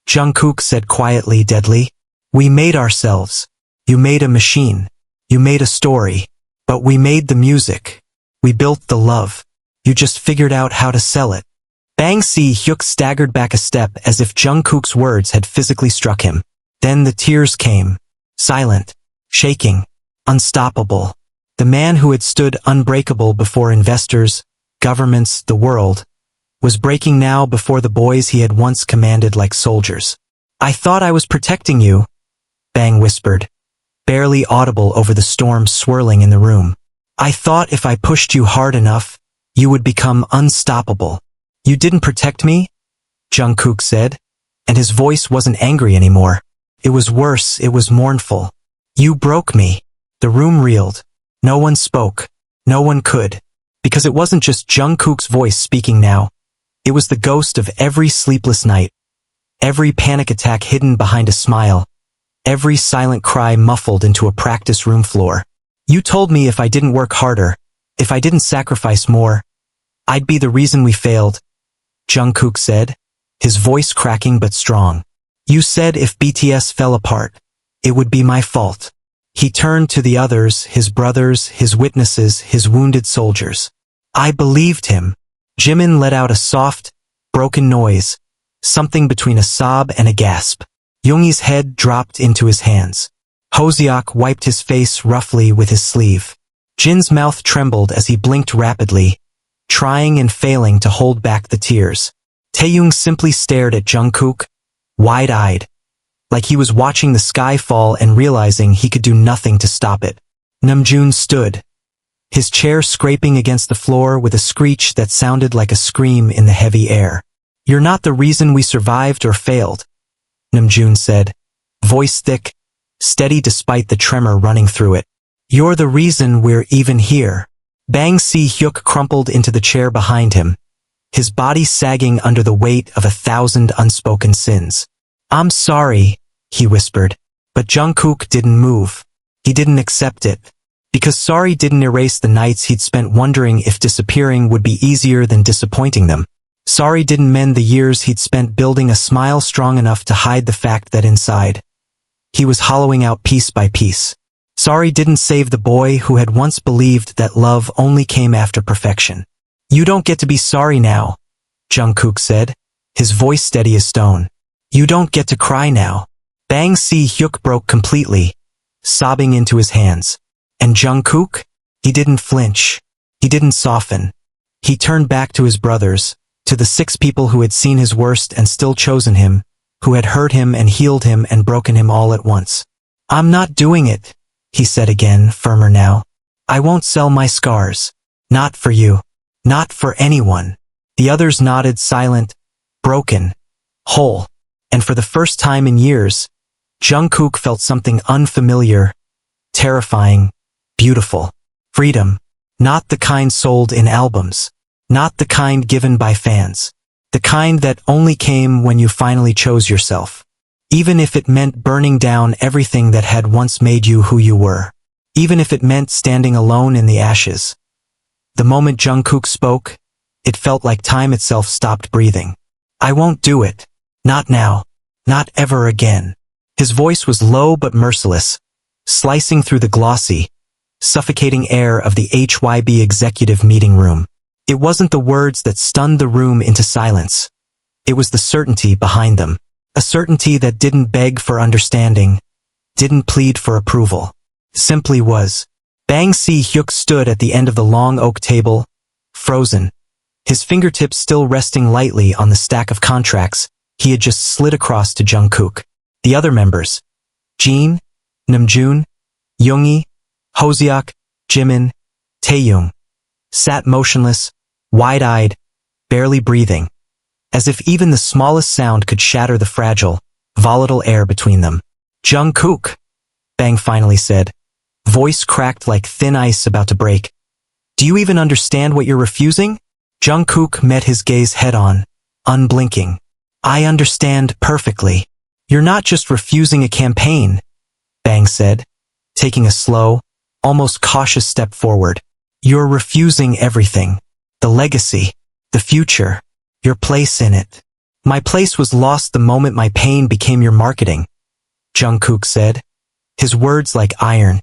Jungkook said quietly, deadly. We made ourselves. You made a machine. You made a story. But we made the music. We built the love. You just figured out how to sell it. Bang Hyuk staggered back a step as if Jungkook's words had physically struck him. Then the tears came. Silent. Shaking. Unstoppable. The man who had stood unbreakable before investors, governments, the world, was breaking now before the boys he had once commanded like soldiers. I thought I was protecting you, Bang whispered, barely audible over the storm swirling in the room. I thought if I pushed you hard enough, you would become unstoppable. You didn't protect me? Jungkook said, and his voice wasn't angry anymore. It was worse, it was mournful. You broke me. The room reeled. No one spoke. No one could. Because it wasn't just Jungkook's voice speaking now. It was the ghost of every sleepless night. Every panic attack hidden behind a smile. Every silent cry muffled into a practice room floor. You told me if I didn't work harder, if I didn't sacrifice more, I'd be the reason we failed, Jungkook said, his voice cracking but strong. You said if BTS fell apart, it would be my fault. He turned to the others, his brothers, his witnesses, his wounded soldiers. I believed him. Jimin let out a soft, broken noise, something between a sob and a gasp. Yoongi's head dropped into his hands. Hyuk wiped his face roughly with his sleeve. Jin's mouth trembled as he blinked rapidly, trying and failing to hold back the tears. Taehyung simply stared at Jungkook, wide-eyed, like he was watching the sky fall and realizing he could do nothing to stop it. Namjoon stood, his chair scraping against the floor with a screech that sounded like a scream in the heavy air. You're not the reason we survived or failed, Namjoon said, voice thick, steady despite the tremor running through it. You're the reason we're even here. Bang Hyuk crumpled into the chair behind him, his body sagging under the weight of 1,000 unspoken sins. I'm sorry, he whispered, but Jungkook didn't move. He didn't accept it. Because sorry didn't erase the nights he'd spent wondering if disappearing would be easier than disappointing them. Sorry didn't mend the years he'd spent building a smile strong enough to hide the fact that inside, he was hollowing out piece by piece. Sorry didn't save the boy who had once believed that love only came after perfection. You don't get to be sorry now, Jungkook said, his voice steady as stone. You don't get to cry now. Bang Hyuk broke completely, sobbing into his hands. And Jungkook? He didn't flinch. He didn't soften. He turned back to his brothers, to the 6 people who had seen his worst and still chosen him, who had hurt him and healed him and broken him all at once. I'm not doing it, he said again, firmer now. I won't sell my scars. Not for you. Not for anyone. The others nodded, silent, broken, whole. And for the first time in years, Jungkook felt something unfamiliar, terrifying, beautiful. Freedom. Not the kind sold in albums. Not the kind given by fans. The kind that only came when you finally chose yourself. Even if it meant burning down everything that had once made you who you were. Even if it meant standing alone in the ashes. The moment Jungkook spoke, it felt like time itself stopped breathing. I won't do it. Not now. Not ever again. His voice was low but merciless, slicing through the glossy, suffocating air of the HYB executive meeting room. It wasn't the words that stunned the room into silence. It was the certainty behind them. A certainty that didn't beg for understanding, didn't plead for approval. Simply was. Bang Hyuk stood at the end of the long oak table, frozen, his fingertips still resting lightly on the stack of contracts he had just slid across to Jungkook. The other members, Jeon, Namjoon, Yoongi, Hyuk, Jimin, Taehyung, sat motionless, wide-eyed, barely breathing, as if even the smallest sound could shatter the fragile, volatile air between them. Jungkook, Bang finally said, voice cracked like thin ice about to break. Do you even understand what you're refusing? Jungkook met his gaze head-on, unblinking. I understand perfectly. You're not just refusing a campaign, Bang said, taking a slow, almost cautious step forward. You're refusing everything. The legacy, the future, Your place in it. My place was lost the moment my pain became your marketing, Jungkook said, his words like iron,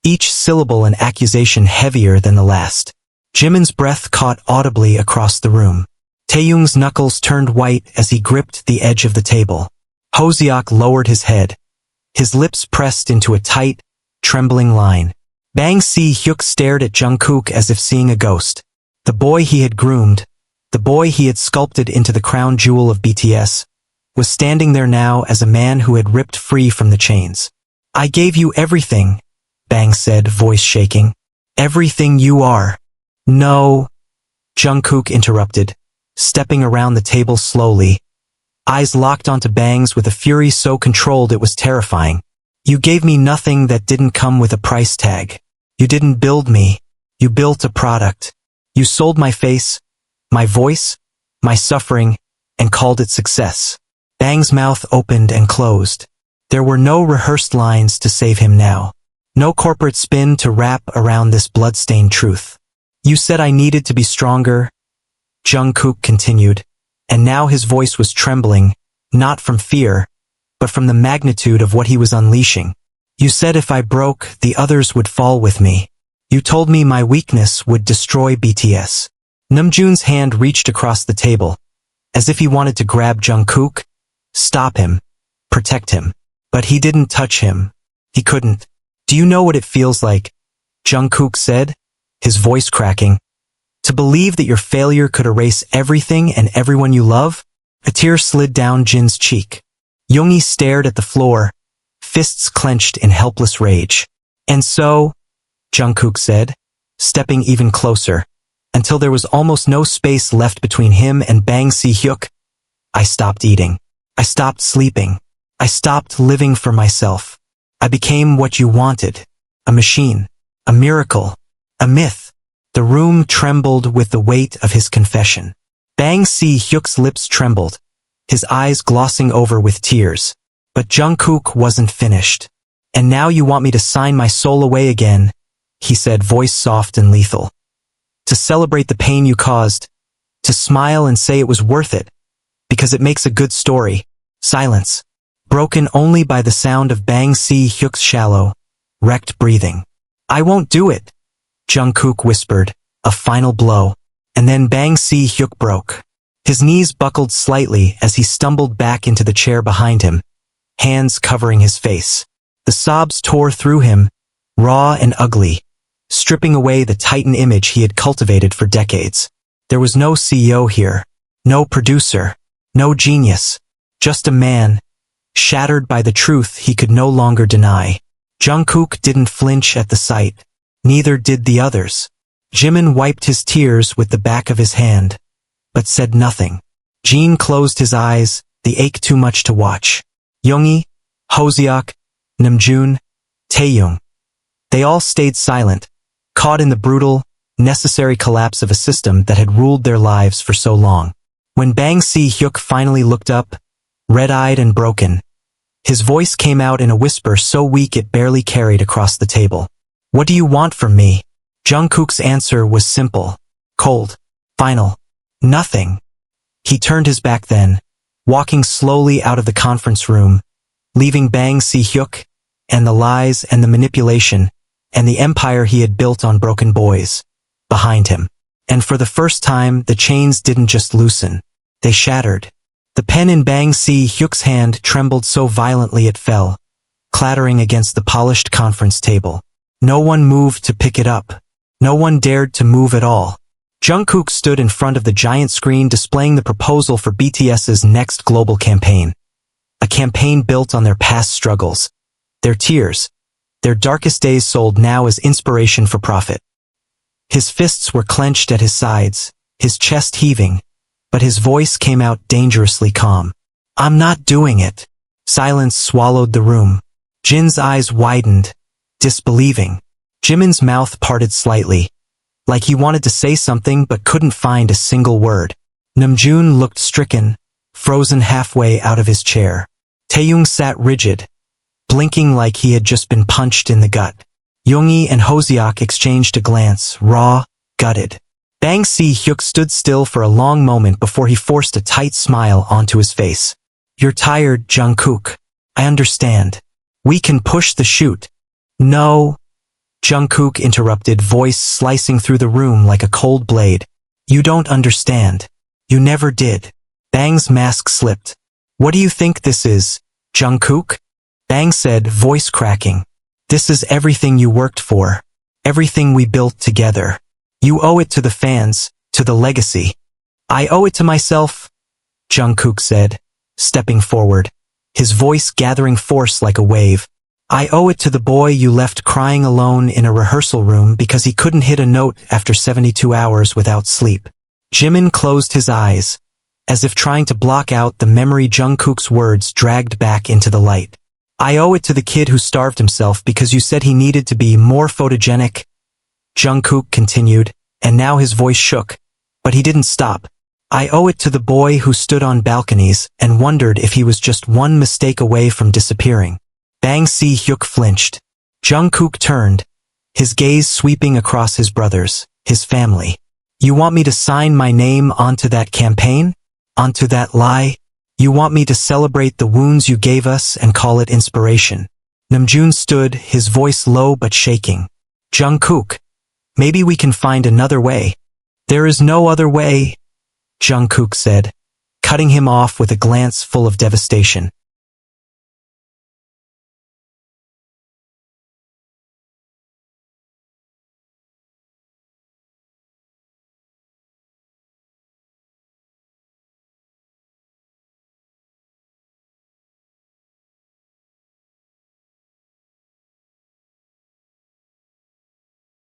each syllable an accusation heavier than the last. Jimin's breath caught audibly across the room. Taehyung's knuckles turned white as he gripped the edge of the table. Hyuk lowered his head, his lips pressed into a tight, trembling line. Hyuk stared at Jungkook as if seeing a ghost. The boy he had groomed, the boy he had sculpted into the crown jewel of BTS, was standing there now as a man who had ripped free from the chains. I gave you everything, Bang said, voice shaking. Everything you are. No, Jungkook interrupted, stepping around the table slowly, eyes locked onto Bang's with a fury so controlled it was terrifying. You gave me nothing that didn't come with a price tag. You didn't build me. You built a product. You sold my face, my voice, my suffering, and called it success. Bang's mouth opened and closed. There were no rehearsed lines to save him now. No corporate spin to wrap around this blood-stained truth. You said I needed to be stronger, Jungkook continued, and now his voice was trembling, not from fear, but from the magnitude of what he was unleashing. You said if I broke, the others would fall with me. You told me my weakness would destroy BTS. Namjoon's hand reached across the table, as if he wanted to grab Jungkook, stop him, protect him. But he didn't touch him. He couldn't. Do you know what it feels like? Jungkook said, his voice cracking. To believe that your failure could erase everything and everyone you love? A tear slid down Jin's cheek. Yoongi stared at the floor, fists clenched in helpless rage. And so, Jungkook said, stepping even closer, until there was almost no space left between him and Bang Hyuk, I stopped eating. I stopped sleeping. I stopped living for myself. I became what you wanted. A machine. A miracle. A myth. The room trembled with the weight of his confession. Bang Hyuk's lips trembled, his eyes glossing over with tears. But Jungkook wasn't finished. And now you want me to sign my soul away again, he said, voice soft and lethal. To celebrate the pain you caused. To smile and say it was worth it. Because it makes a good story. Silence. Broken only by the sound of Bang Hyuk's shallow, wrecked breathing. I won't do it, Jungkook whispered, a final blow. And then Bang Hyuk broke. His knees buckled slightly as he stumbled back into the chair behind him, hands covering his face. The sobs tore through him, raw and ugly, stripping away the titan image he had cultivated for decades. There was no CEO here, no producer, no genius, just a man, shattered by the truth he could no longer deny. Jungkook didn't flinch at the sight. Neither did the others. Jimin wiped his tears with the back of his hand, but said nothing. Jeon closed his eyes, the ache too much to watch. Yoongi, Hyuk, Namjoon, Taehyung. They all stayed silent, caught in the brutal, necessary collapse of a system that had ruled their lives for so long. When Bang Hyuk finally looked up, red-eyed and broken, his voice came out in a whisper so weak it barely carried across the table. What do you want from me? Jungkook's answer was simple, cold, final. Nothing. He turned his back then, walking slowly out of the conference room, leaving Bang Hyuk, and the lies and the manipulation, and the empire he had built on broken boys, behind him. And for the first time, the chains didn't just loosen. They shattered. The pen in Bang Hyuk's hand trembled so violently it fell, clattering against the polished conference table. No one moved to pick it up. No one dared to move at all. Jungkook stood in front of the giant screen displaying the proposal for BTS's next global campaign. A campaign built on their past struggles, their tears, their darkest days sold now as inspiration for profit. His fists were clenched at his sides, his chest heaving, but his voice came out dangerously calm. I'm not doing it. Silence swallowed the room. Jin's eyes widened, disbelieving. Jimin's mouth parted slightly, like he wanted to say something but couldn't find a single word. Namjoon looked stricken, frozen halfway out of his chair. Taehyung sat rigid, blinking like he had just been punched in the gut. Yoongi and Hyuk exchanged a glance, raw, gutted. Bang Hyuk stood still for a long moment before he forced a tight smile onto his face. You're tired, Jungkook. I understand. We can push the shoot. No. Jungkook interrupted, voice slicing through the room like a cold blade. You don't understand. You never did. Bang's mask slipped. What do you think this is, Jungkook? Bang said, voice cracking. This is everything you worked for. Everything we built together. You owe it to the fans, to the legacy. I owe it to myself, Jungkook said, stepping forward, his voice gathering force like a wave. I owe it to the boy you left crying alone in a rehearsal room because he couldn't hit a note after 72 hours without sleep. Jimin closed his eyes, as if trying to block out the memory Jungkook's words dragged back into the light. I owe it to the kid who starved himself because you said he needed to be more photogenic, Jungkook continued, and now his voice shook, but he didn't stop. I owe it to the boy who stood on balconies and wondered if he was just one mistake away from disappearing. Bang Hyuk flinched. Jungkook turned, his gaze sweeping across his brothers, his family. You want me to sign my name onto that campaign? Onto that lie? You want me to celebrate the wounds you gave us and call it inspiration? Namjoon stood, his voice low but shaking. Jungkook, maybe we can find another way. There is no other way, Jungkook said, cutting him off with a glance full of devastation.